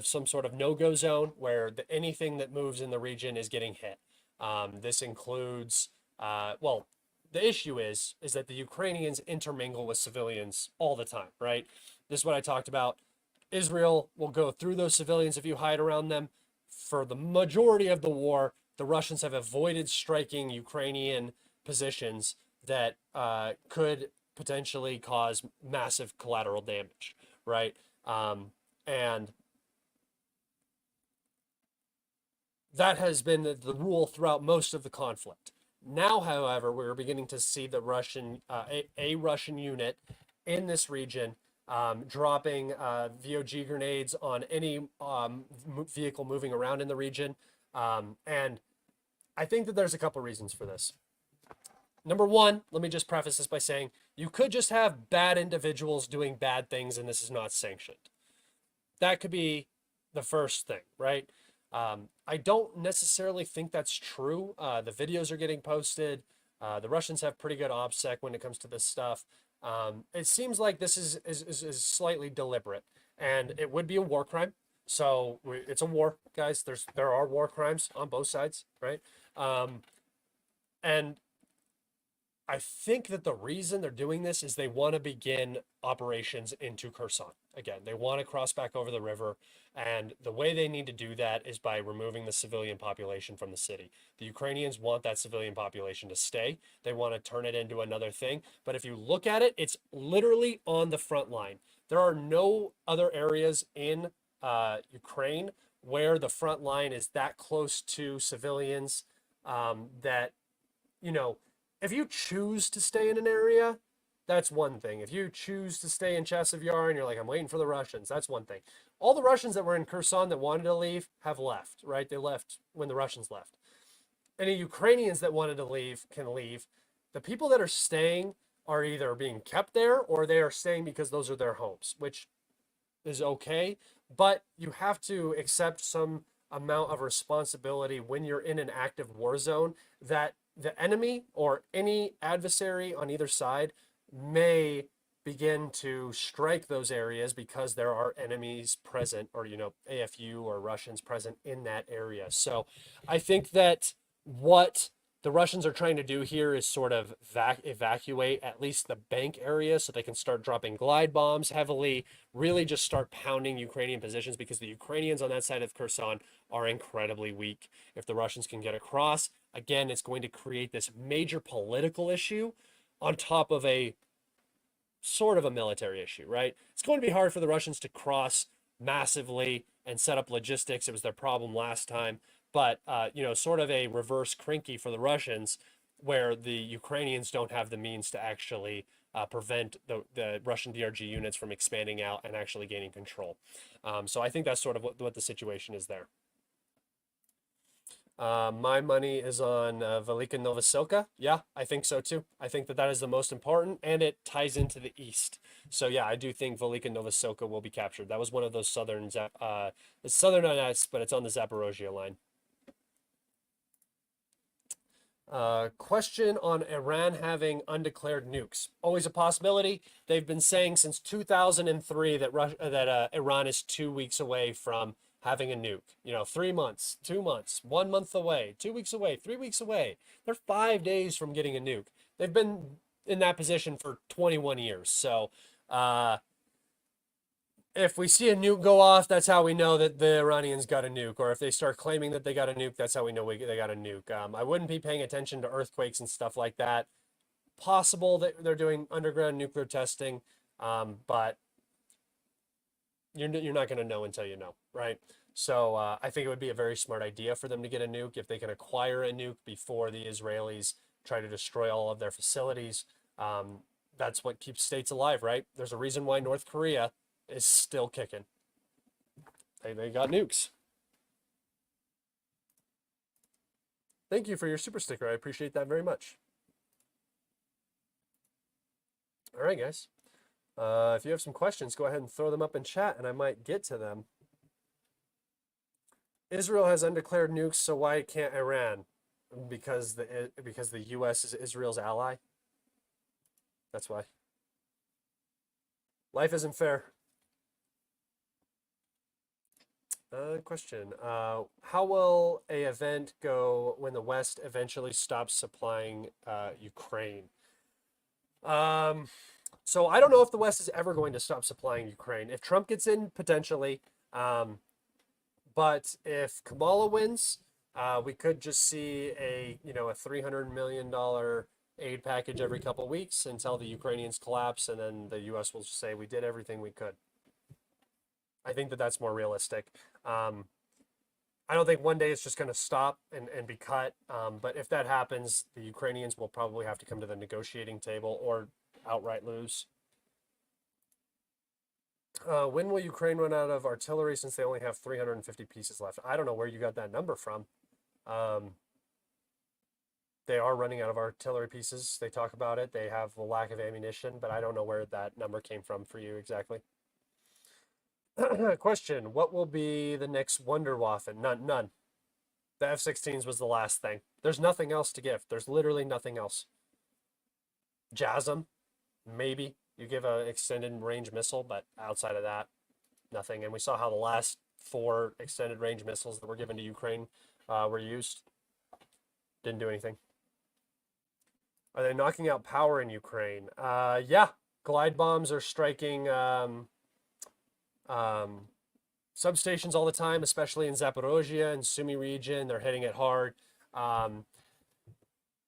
some sort of no-go zone where anything that moves in the region is getting hit. This includes, the issue is that the Ukrainians intermingle with civilians all the time, right? This is what I talked about. Israel will go through those civilians if you hide around them. For the majority of the war, the Russians have avoided striking Ukrainian positions that could potentially cause massive collateral damage, right? And that has been the rule throughout most of the conflict. Now, however, we're beginning to see the a Russian unit in this region dropping VOG grenades on any vehicle moving around in the region. And I think that there's a couple reasons for this. Number one, let me just preface this by saying you could just have bad individuals doing bad things and this is not sanctioned. That could be the first thing, right? I don't necessarily think that's true. The videos are getting posted. The Russians have pretty good OPSEC when it comes to this stuff. It seems like this is slightly deliberate, and it would be a war crime. So it's a war, guys. There are war crimes on both sides, right? And I think that the reason they're doing this is they want to begin operations into Kherson. Again, they want to cross back over the river, and the way they need to do that is by removing the civilian population from the city. The Ukrainians want that civilian population to stay. They want to turn it into another thing. But if you look at it, it's literally on the front line. There are no other areas in Ukraine where the front line is that close to civilians that, if you choose to stay in an area, that's one thing. If you choose to stay in Chasiv Yar and you're like, I'm waiting for the Russians, that's one thing. All the Russians that were in Kherson that wanted to leave have left, right? They left when the Russians left. Any Ukrainians that wanted to leave can leave. The people that are staying are either being kept there or they are staying because those are their homes, which is okay. But you have to accept some amount of responsibility when you're in an active war zone that the enemy or any adversary on either side may begin to strike those areas because there are enemies present or, AFU or Russians present in that area. So I think that what the Russians are trying to do here is sort of evacuate at least the bank area so they can start dropping glide bombs heavily, really just start pounding Ukrainian positions because the Ukrainians on that side of Kherson are incredibly weak. If the Russians can get across, again, it's going to create this major political issue on top of a sort of a military issue, right? It's going to be hard for the Russians to cross massively and set up logistics. It was their problem last time, but sort of a reverse Krinky for the Russians, where the Ukrainians don't have the means to actually prevent the Russian DRG units from expanding out and actually gaining control. So I think that's sort of what the situation is there. My money is on Velika Novosilka. Yeah, I think so too. I think that is the most important, and it ties into the east. So yeah, I do think Velika Novosilka will be captured. That was one of those southern, it's southern on S, but it's on the Zaporozhye line. Question on Iran having undeclared nukes. Always a possibility. They've been saying since 2003 that Iran is 2 weeks away from having a nuke. 3 months, 2 months, 1 month away, 2 weeks away, 3 weeks away. They're 5 days from getting a nuke. They've been in that position for 21 years. So if we see a nuke go off, that's how we know that the Iranians got a nuke. Or if they start claiming that they got a nuke, that's how we know they got a nuke. I wouldn't be paying attention to earthquakes and stuff like that. Possible that they're doing underground nuclear testing, but you're not going to know until you know, right? So I think it would be a very smart idea for them to get a nuke if they can acquire a nuke before the Israelis try to destroy all of their facilities. That's what keeps states alive, right? There's a reason why North Korea is still kicking. They got nukes. Thank you for your super sticker. I appreciate that very much. All right, guys. If you have some questions, go ahead and throw them up in chat, and I might get to them. Israel has undeclared nukes, so why can't Iran? Because the U.S. is Israel's ally. That's why. Life isn't fair. Question. How will a event go when the West eventually stops supplying Ukraine? So I don't know if the West is ever going to stop supplying Ukraine. If Trump gets in, potentially. But if Kamala wins, we could just see a $300 million aid package every couple of weeks until the Ukrainians collapse, and then the U.S. will say we did everything we could. I think that that's more realistic. I don't think one day it's just going to stop and be cut. But if that happens, the Ukrainians will probably have to come to the negotiating table or outright lose. When will Ukraine run out of artillery since they only have 350 pieces left? I don't know where you got that number from. They are running out of artillery pieces. They talk about it. They have a lack of ammunition, but I don't know where that number came from for you exactly. Question, what will be the next Wunderwaffen? None. The F-16s was the last thing. There's nothing else to give. There's literally nothing else. JASM, maybe. You give an extended range missile, but outside of that, nothing. And we saw how the last 4 extended range missiles that were given to Ukraine were used. Didn't do anything. Are they knocking out power in Ukraine? Yeah. Glide bombs are striking substations all the time, especially in Zaporozhye and Sumy region. They're hitting it hard.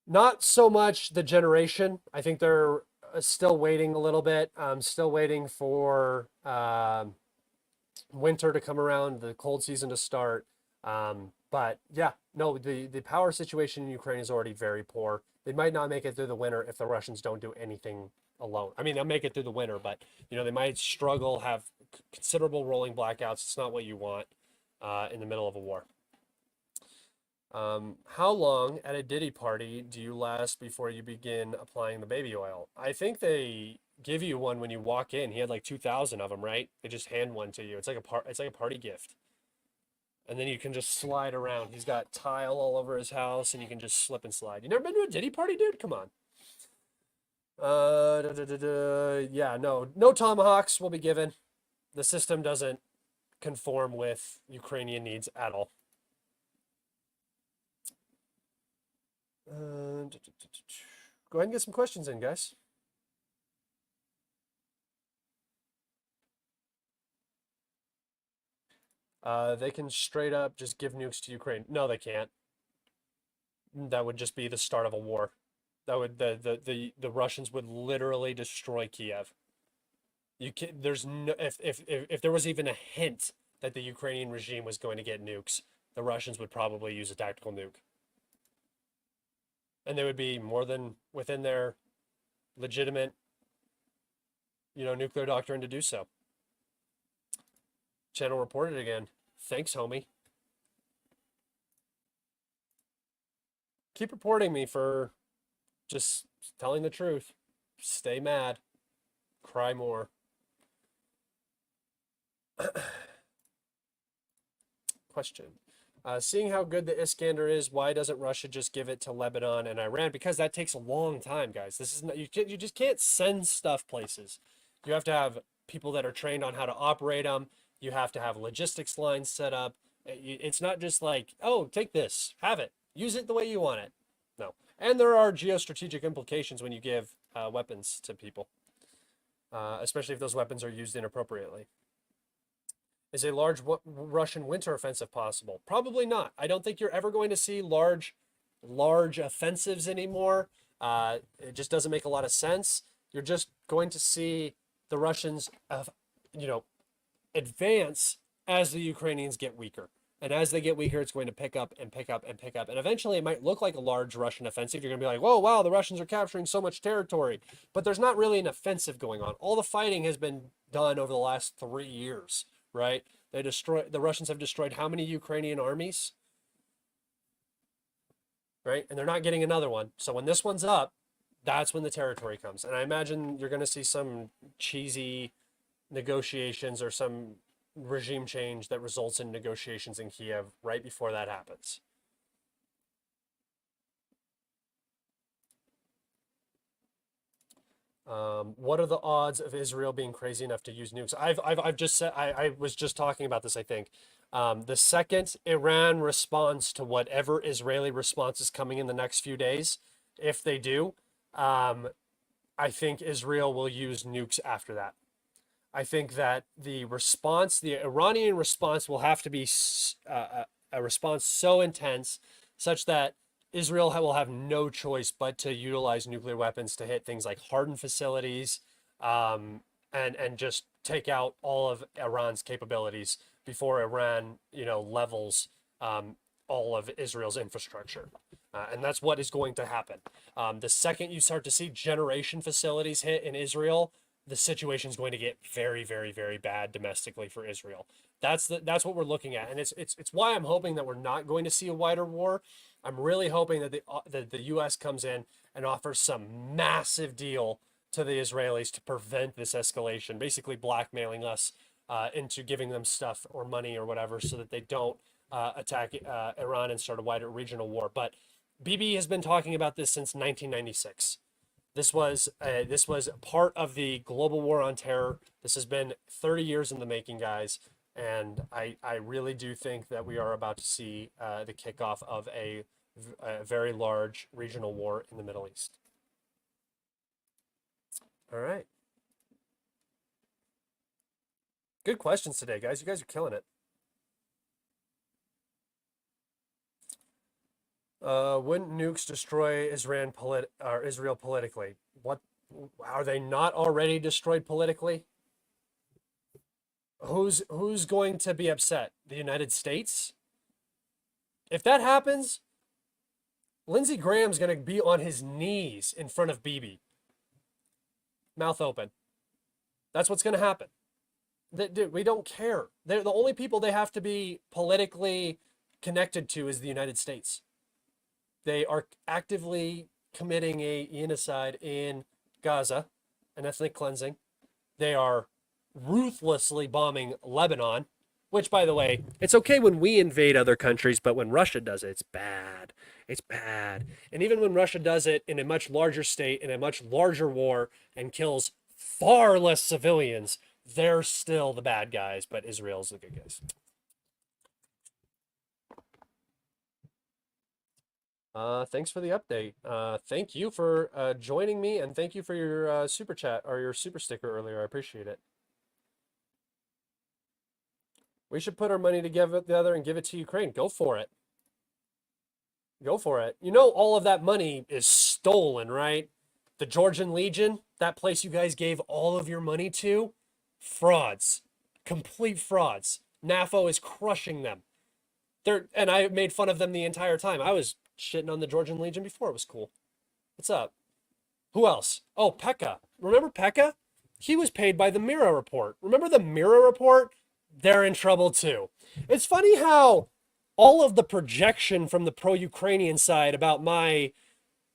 Not so much the generation. I think they're still waiting a little bit. Still waiting for winter to come around, the cold season to start. But yeah, no, the power situation in Ukraine is already very poor. They might not make it through the winter if the Russians don't do anything alone. I mean, they'll make it through the winter, but they might struggle, have considerable rolling blackouts. It's not what you want in the middle of a war. How long at a Diddy party do you last before you begin applying the baby oil? I think they give you one when you walk in. He had like 2,000 of them, right? They just hand one to you. It's like a party gift. And then you can just slide around. He's got tile all over his house, and you can just slip and slide. You never been to a Diddy party, dude? Come on. Yeah, no tomahawks will be given. The system doesn't conform with Ukrainian needs at all. Go ahead and get some questions in, guys. They can straight up just give nukes to Ukraine. No, they can't. That would just be the start of a war. That would the Russians would literally destroy Kiev. You can there's no if there was even a hint that the Ukrainian regime was going to get nukes, the Russians would probably use a tactical nuke. And they would be more than within their legitimate, nuclear doctrine to do so. Channel reported again. Thanks, homie. Keep reporting me for just telling the truth. Stay mad. Cry more. Question. Seeing how good the Iskander is, why doesn't Russia just give it to Lebanon and Iran? Because that takes a long time, guys. This is not, you just can't send stuff places. You have to have people that are trained on how to operate them. You have to have logistics lines set up. It's not just like, oh, take this, have it, use it the way you want it. No. And there are geostrategic implications when you give weapons to people, especially if those weapons are used inappropriately. Is a large Russian winter offensive possible? Probably not. I don't think you're ever going to see large offensives anymore. It just doesn't make a lot of sense. You're just going to see the Russians, advance as the Ukrainians get weaker. And as they get weaker, it's going to pick up and pick up and pick up. And eventually it might look like a large Russian offensive. You're going to be like, whoa, wow, the Russians are capturing so much territory. But there's not really an offensive going on. All the fighting has been done over the last 3 years, right? The Russians have destroyed how many Ukrainian armies? Right? And they're not getting another one. So when this one's up, that's when the territory comes. And I imagine you're going to see some cheesy negotiations or some regime change that results in negotiations in Kiev right before that happens. What are the odds of Israel being crazy enough to use nukes? I've just said, I was just talking about this, I think. The second Iran responds to whatever Israeli response is coming in the next few days, if they do, I think Israel will use nukes after that. I think that the Iranian response will have to be a response so intense such that Israel will have no choice but to utilize nuclear weapons to hit things like hardened facilities, and just take out all of Iran's capabilities before Iran, levels all of Israel's infrastructure. And that's what is going to happen. The second you start to see generation facilities hit in Israel, the situation is going to get very, very, very bad domestically for Israel. That's what we're looking at, and it's why I'm hoping that we're not going to see a wider war. I'm really hoping that the U.S. comes in and offers some massive deal to the Israelis to prevent this escalation, basically blackmailing us into giving them stuff or money or whatever, so that they don't attack Iran and start a wider regional war. But Bibi has been talking about this since 1996. This was part of the global war on terror. This has been 30 years in the making, guys. And I really do think that we are about to see the kickoff of a very large regional war in the Middle East. All right. Good questions today, guys. You guys are killing it. Wouldn't nukes destroy Israel politically? What, are they not already destroyed politically? Who's going to be upset? The United States? If that happens, Lindsey Graham's going to be on his knees in front of Bibi, mouth open. That's what's going to happen. Dude, we don't care. They're the only people they have to be politically connected to is the United States. They are actively committing a genocide in Gaza, an ethnic cleansing. They are ruthlessly bombing Lebanon, which, by the way, it's okay when we invade other countries, but when Russia does it, it's bad. It's bad. And even when Russia does it in a much larger state, in a much larger war, and kills far less civilians, they're still the bad guys, but Israel's the good guys. Thanks for the update. Thank you for joining me, and thank you for your super chat or your super sticker earlier. I appreciate it. We should put our money together and give it to Ukraine. Go for it. Go for it. You know, all of that money is stolen, right? The Georgian Legion, that place you guys gave all of your money to, frauds, complete frauds. NAFO is crushing them. And I made fun of them the entire time. I was shitting on the Georgian Legion before it was cool. What's up? Who else? Oh, Pekka. Remember Pekka? He was paid by the Mirror Report. Remember the Mirror Report? They're in trouble too. It's funny how all of the projection from the pro-Ukrainian side about my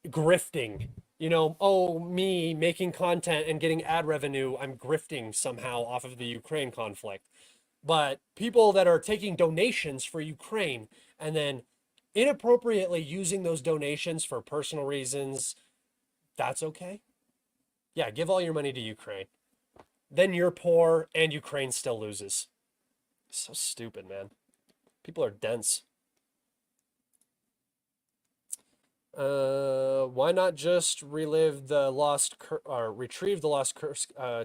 grifting, you know, oh, me making content and getting ad revenue, I'm grifting somehow off of the Ukraine conflict. But people that are taking donations for Ukraine and then inappropriately using those donations for personal reasons, that's okay. Yeah, give all your money to Ukraine. Then you're poor and Ukraine still loses. So stupid, man. People are dense. Why not just retrieve the lost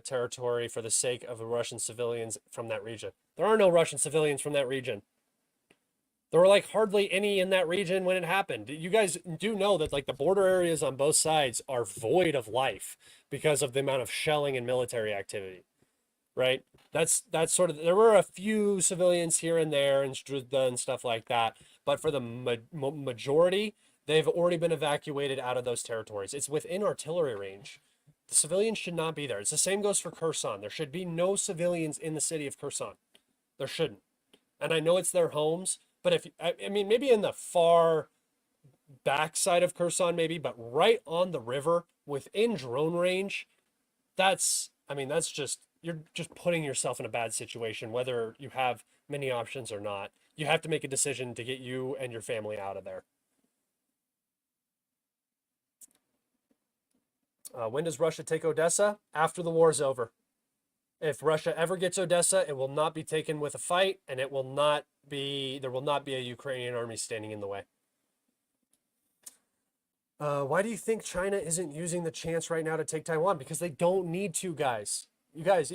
territory for the sake of the Russian civilians from that region? There are no Russian civilians from that region. There were like hardly any in that region when it happened. You guys do know that like the border areas on both sides are void of life because of the amount of shelling and military activity, right? That's sort of, there were a few civilians here and there and stuff like that, but for the majority, they've already been evacuated out of those territories. It's within artillery range. The civilians should not be there. It's the same goes for Kherson. There should be no civilians in the city of Kherson. There shouldn't. And I know it's their homes, but if, I mean, maybe in the far backside of Kherson, maybe, but right on the river within drone range, that's just, you're just putting yourself in a bad situation, whether you have many options or not. You have to make a decision to get you and your family out of there. When does Russia take Odessa? After the war's over. If Russia ever gets Odessa, it will not be taken with a fight, and there will not be a Ukrainian army standing in the way. Why do you think China isn't using the chance right now to take Taiwan? Because they don't need to, guys. You guys,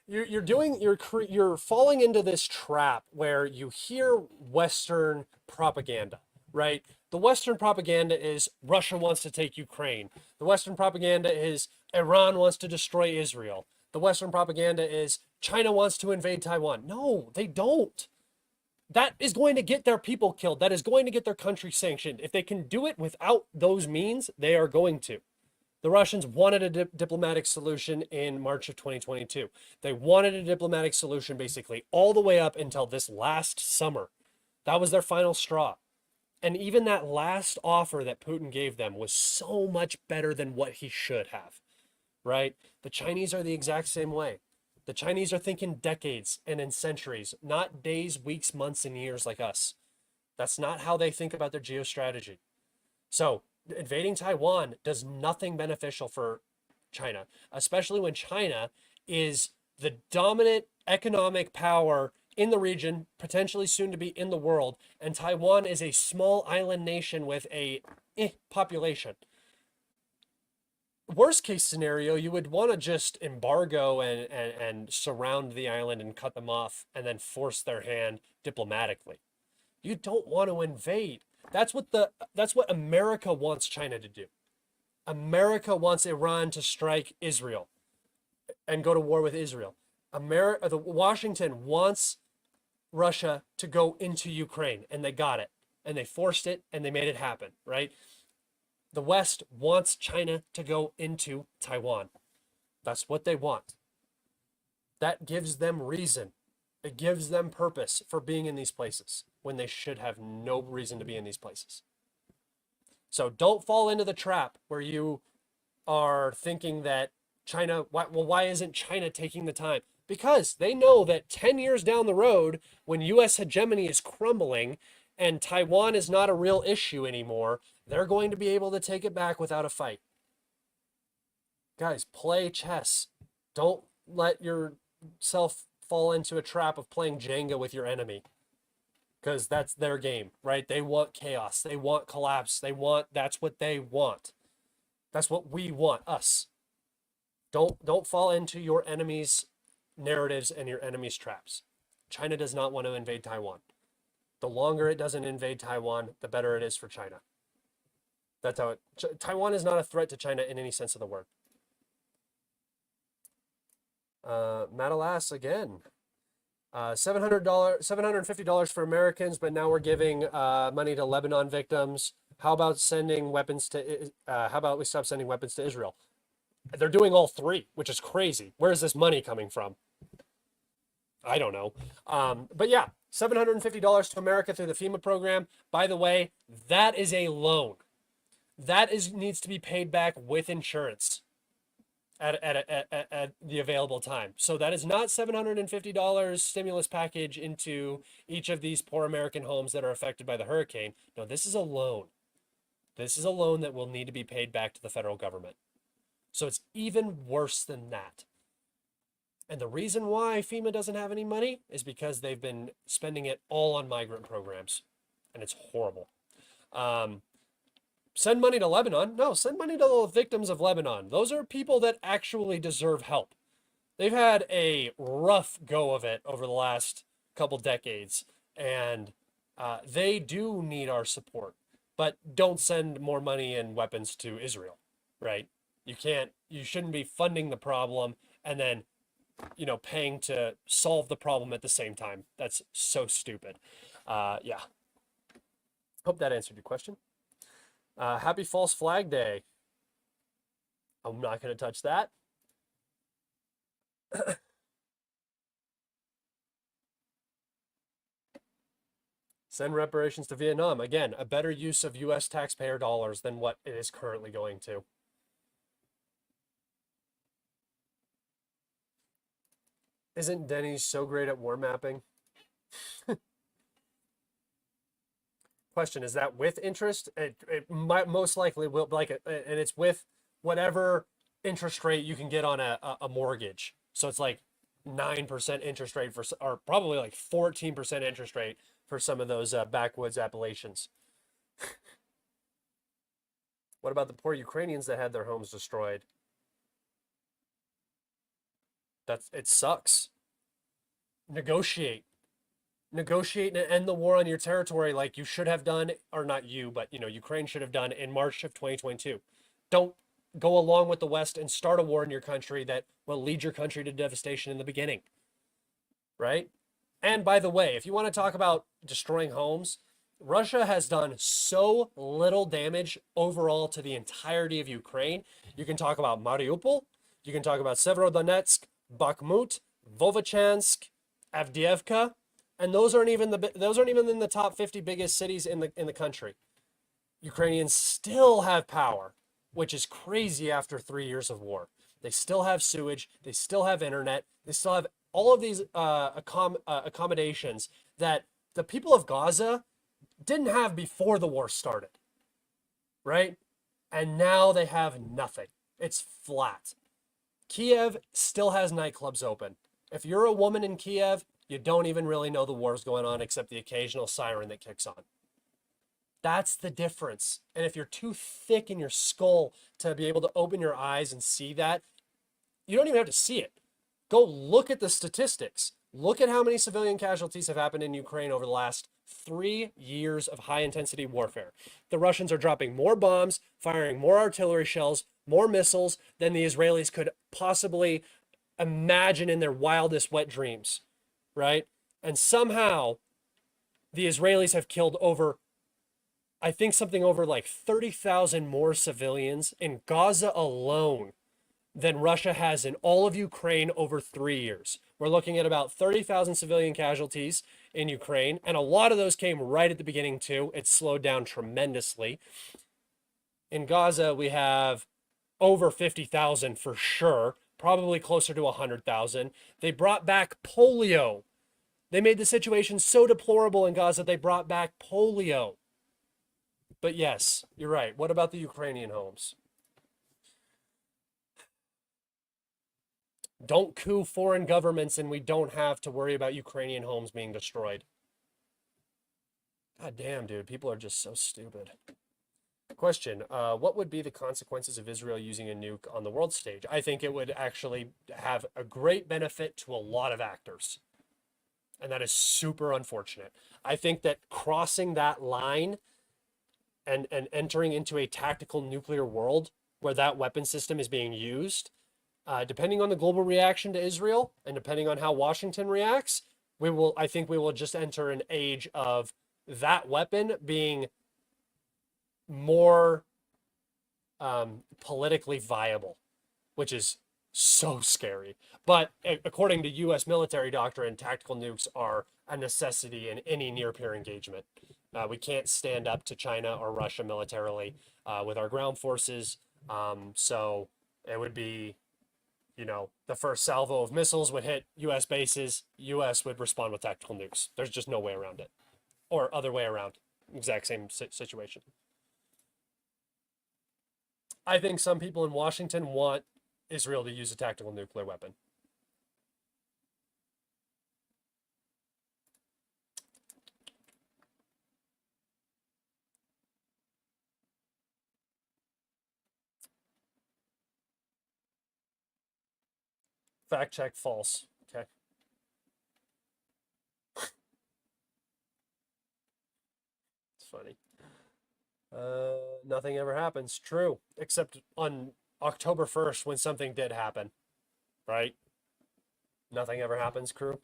you're falling into this trap where you hear Western propaganda, right? The Western propaganda is Russia wants to take Ukraine. The Western propaganda is Iran wants to destroy Israel. The Western propaganda is China wants to invade Taiwan. No, they don't. That is going to get their people killed. That is going to get their country sanctioned. If they can do it without those means, they are going to. The Russians wanted a diplomatic solution in March of 2022. They wanted a diplomatic solution basically all the way up until this last summer. That was their final straw. And even that last offer that Putin gave them was so much better than what he should have, right? The Chinese are the exact same way. The Chinese are thinking decades and in centuries, not days, weeks, months, and years like us. That's not how they think about their geostrategy. So invading Taiwan does nothing beneficial for China, especially when China is the dominant economic power in the region, potentially soon to be in the world, and Taiwan is a small island nation with a population. Worst case scenario, you would want to just embargo and surround the island and cut them off and then force their hand diplomatically. You don't want to invade. That's what America wants China to do. America wants Iran to strike Israel and go to war with Israel. Washington wants Russia to go into Ukraine, and they got it. and they forced it and they made it happen, right? The West wants China to go into Taiwan. That's what they want. That gives them reason. It gives them purpose for being in these places when they should have no reason to be in these places. So don't fall into the trap where you are thinking that China, why isn't China taking the time? Because they know that 10 years down the road, when US hegemony is crumbling and Taiwan is not a real issue anymore, they're going to be able to take it back without a fight. Guys, play chess. Don't let yourself fall into a trap of playing Jenga with your enemy, because that's their game, right? They want chaos. They want collapse. That's what they want. That's what we want, us. Don't fall into your enemy's narratives and your enemy's traps. China does not want to invade Taiwan. The longer it doesn't invade Taiwan, the better it is for China. That's how Taiwan is not a threat to China in any sense of the word. Madalas again. $750 for Americans, but now we're giving money to Lebanon victims. How about sending weapons to? How about we stop sending weapons to Israel? They're doing all three, which is crazy. Where is this money coming from? I don't know. But yeah, $750 to America through the FEMA program. By the way, that is a loan. That needs to be paid back with insurance at the available time. So that is not $750 stimulus package into each of these poor American homes that are affected by the hurricane. No, this is a loan. This is a loan that will need to be paid back to the federal government. So it's even worse than that. And the reason why FEMA doesn't have any money is because they've been spending it all on migrant programs. And it's horrible. Send money to Lebanon? No, send money to the victims of Lebanon. Those are people that actually deserve help. They've had a rough go of it over the last couple decades, and they do need our support. But don't send more money and weapons to Israel, right? You shouldn't be funding the problem and then, paying to solve the problem at the same time. That's so stupid. Yeah. Hope that answered your question. Happy False Flag Day. I'm not going to touch that. Send reparations to Vietnam. Again, a better use of U.S. taxpayer dollars than what it is currently going to. Isn't Denny's so great at war mapping? Question, is that with interest? It might most likely will, and it's with whatever interest rate you can get on a mortgage. So it's like 9% interest rate or probably like 14% interest rate for some of those backwoods Appalachians. What about the poor Ukrainians that had their homes destroyed? It sucks. Negotiate and end the war on your territory like you should have done, or not you, but Ukraine should have done in March of 2022. Don't go along with the West and start a war in your country that will lead your country to devastation in the beginning, right? And by the way, if you want to talk about destroying homes, Russia has done so little damage overall to the entirety of Ukraine. You can talk about Mariupol, you can talk about Severodonetsk, Bakhmut, Vovchansk, Avdiivka, and those aren't even in the top 50 biggest cities in the country. Ukrainians still have power, which is crazy after 3 years of war. They still have sewage, they still have internet, they still have all of these accommodations that the people of Gaza didn't have before the war started, right? And now they have nothing. It's flat. Kiev still has nightclubs open. If you're a woman in Kiev, you don't even really know the war's going on except the occasional siren that kicks on. That's the difference. And if you're too thick in your skull to be able to open your eyes and see that, you don't even have to see it. Go look at the statistics. Look at how many civilian casualties have happened in Ukraine over the last 3 years of high-intensity warfare. The Russians are dropping more bombs, firing more artillery shells, more missiles than the Israelis could possibly imagine in their wildest wet dreams, right? And somehow the Israelis have killed over I think something over like 30,000 more civilians in Gaza alone than Russia has in all of Ukraine over 3 years. We're looking at about 30,000 civilian casualties in Ukraine, and a lot of those came right at the beginning, too. It slowed down tremendously. In Gaza, we have over 50,000 for sure, probably closer to 100,000. They brought back polio. They made the situation so deplorable in Gaza, they brought back polio. But yes, you're right. What about the Ukrainian homes? Don't coup foreign governments and we don't have to worry about Ukrainian homes being destroyed. God damn, dude. People are just so stupid. Question. What would be the consequences of Israel using a nuke on the world stage? I think it would actually have a great benefit to a lot of actors. And that is super unfortunate. I think that crossing that line and entering into a tactical nuclear world where that weapon system is being used, depending on the global reaction to Israel and depending on how Washington reacts, I think we will just enter an age of that weapon being more politically viable, which is so scary. But according to U.S. military doctrine, tactical nukes are a necessity in any near-peer engagement. We can't stand up to China or Russia militarily with our ground forces. So it would be, the first salvo of missiles would hit U.S. bases. U.S. would respond with tactical nukes. There's just no way around it. Or other way around. Exact same situation. I think some people in Washington want Israel to use a tactical nuclear weapon. Fact check false. Okay. It's funny. Nothing ever happens. True. Except on October 1st when something did happen. Right? Nothing ever happens, crew.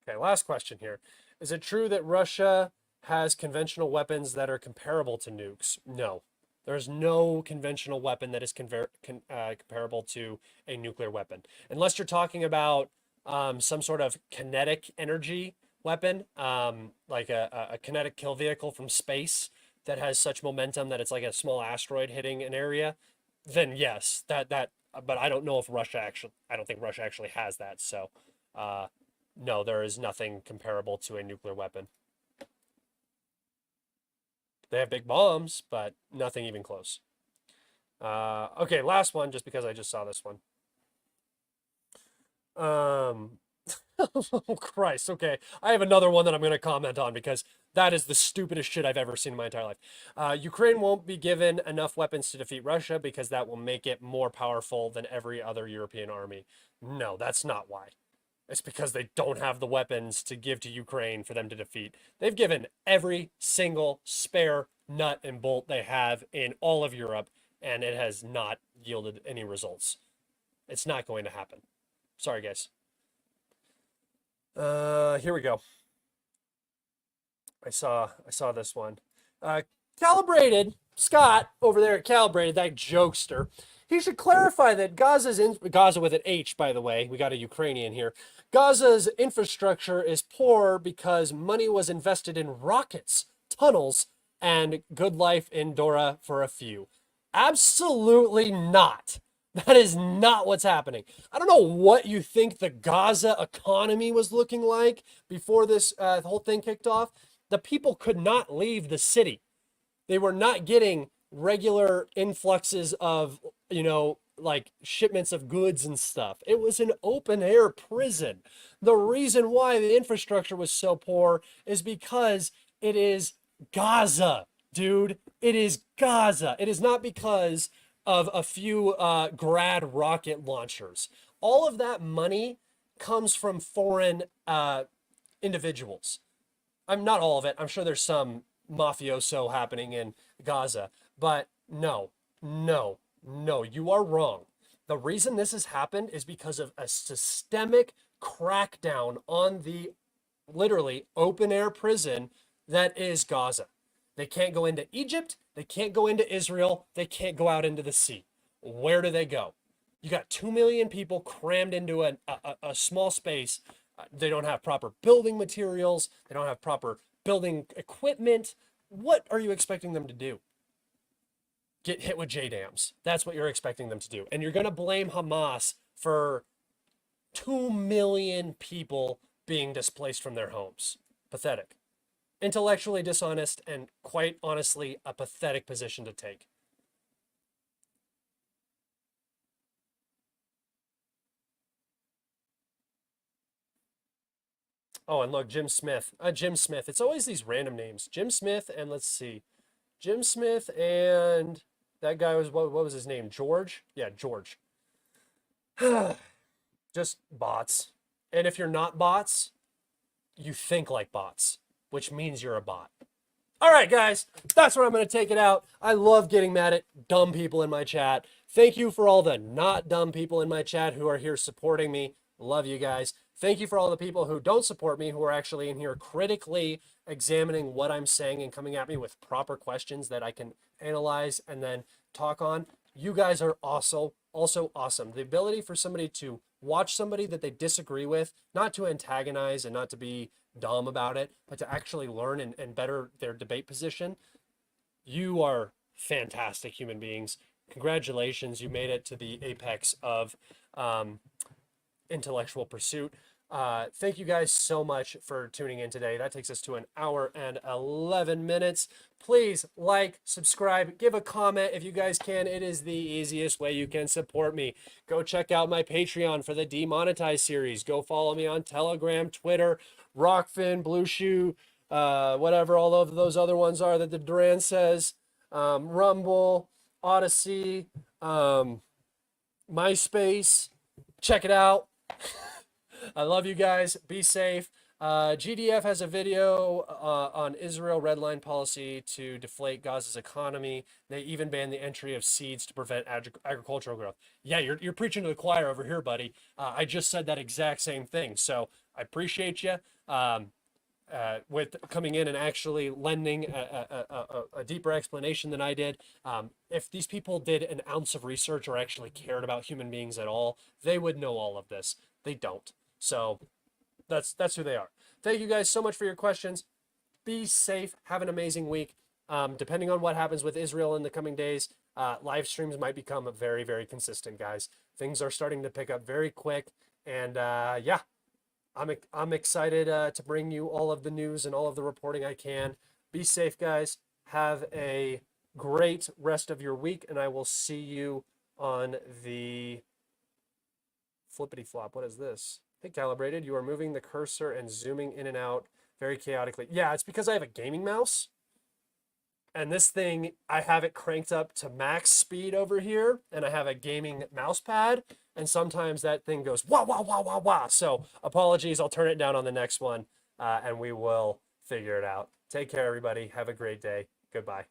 Okay, last question here. Is it true that Russia has conventional weapons that are comparable to nukes? No. There's no conventional weapon that is comparable to a nuclear weapon. Unless you're talking about some sort of kinetic energy weapon, like a kinetic kill vehicle from space that has such momentum that it's like a small asteroid hitting an area, then yes, but I don't know if I don't think Russia actually has that. So, no, there is nothing comparable to a nuclear weapon. They have big bombs, but nothing even close. Okay, last one, just because I just saw this one. Oh, Christ. Okay, I have another one that I'm going to comment on because that is the stupidest shit I've ever seen in my entire life. Ukraine won't be given enough weapons to defeat Russia because that will make it more powerful than every other European army. No, that's not why. It's because they don't have the weapons to give to Ukraine for them to defeat. They've given every single spare nut and bolt they have in all of Europe, and it has not yielded any results. It's not going to happen. Sorry, guys. Here we go. I saw this one. Calibrated, Scott over there at Calibrated, that jokester. He should clarify that Gaza with an H, by the way. We got a Ukrainian here. Gaza's infrastructure is poor because money was invested in rockets, tunnels, and good life in Dora for a few. Absolutely not. That is not what's happening. I don't know what you think the Gaza economy was looking like before this whole thing kicked off. The people could not leave the city. They were not getting regular influxes of, like shipments of goods and stuff. It was an open air prison. The reason why the infrastructure was so poor is because it is Gaza, dude. It is Gaza. It is not because of a few grad rocket launchers. All of that money comes from foreign individuals. I'm not all of it. I'm sure there's some mafioso happening in Gaza, but no, you are wrong. The reason this has happened is because of a systemic crackdown on the literally open air prison that is Gaza. They can't go into Egypt. They can't go into Israel. They can't go out into the sea. Where do they go? You got 2 million people crammed into a small space. They don't have proper building materials. They don't have proper building equipment. What are you expecting them to do? Get hit with JDAMs. That's what you're expecting them to do. And you're going to blame Hamas for 2 million people being displaced from their homes. Pathetic. Intellectually dishonest, and quite honestly, a pathetic position to take. Oh, and look, Jim Smith. Jim Smith. It's always these random names. Jim Smith, and let's see. Jim Smith and that guy was, what was his name? George? Yeah, George. Just bots. And if you're not bots, you think like bots, which means you're a bot. All right, guys, that's where I'm going to take it out. I love getting mad at dumb people in my chat. Thank you for all the not dumb people in my chat who are here supporting me. Love you guys. Thank you for all the people who don't support me, who are actually in here critically examining what I'm saying and coming at me with proper questions that I can analyze and then talk on. You guys are also awesome. The ability for somebody to watch somebody that they disagree with, not to antagonize and not to be dumb about it, but to actually learn and better their debate position. You are fantastic human beings. Congratulations, you made it to the apex of intellectual pursuit. Thank you guys so much for tuning in today. That takes us to 1 hour and 11 minutes. Please like, subscribe, give a comment if you guys can. It is the easiest way you can support me. Go check out my Patreon for the Demonetized series. Go follow me on Telegram, Twitter, Rockfin, Blue Shoe, whatever all of those other ones are that the Duran says, Rumble, Odyssey, MySpace. Check it out. I love you guys. Be safe. GDF has a video on Israel red line policy to deflate Gaza's economy. They even banned the entry of seeds to prevent agricultural growth. Yeah, you're preaching to the choir over here, buddy. I just said that exact same thing. So I appreciate you with coming in and actually lending a deeper explanation than I did. If these people did an ounce of research or actually cared about human beings at all, they would know all of this. They don't. So that's who they are. Thank you guys so much for your questions. Be safe. Have an amazing week. Depending on what happens with Israel in the coming days, live streams might become very, very consistent, guys. Things are starting to pick up very quick. And yeah, I'm excited to bring you all of the news and all of the reporting I can. Be safe, guys. Have a great rest of your week. And I will see you on the flippity flop. What is this? Hey, Calibrated, you are moving the cursor and zooming in and out very chaotically. Yeah, it's because I have a gaming mouse. And this thing, I have it cranked up to max speed over here. And I have a gaming mouse pad. And sometimes that thing goes wah, wah, wah, wah, wah. So apologies. I'll turn it down on the next one. And we will figure it out. Take care, everybody. Have a great day. Goodbye.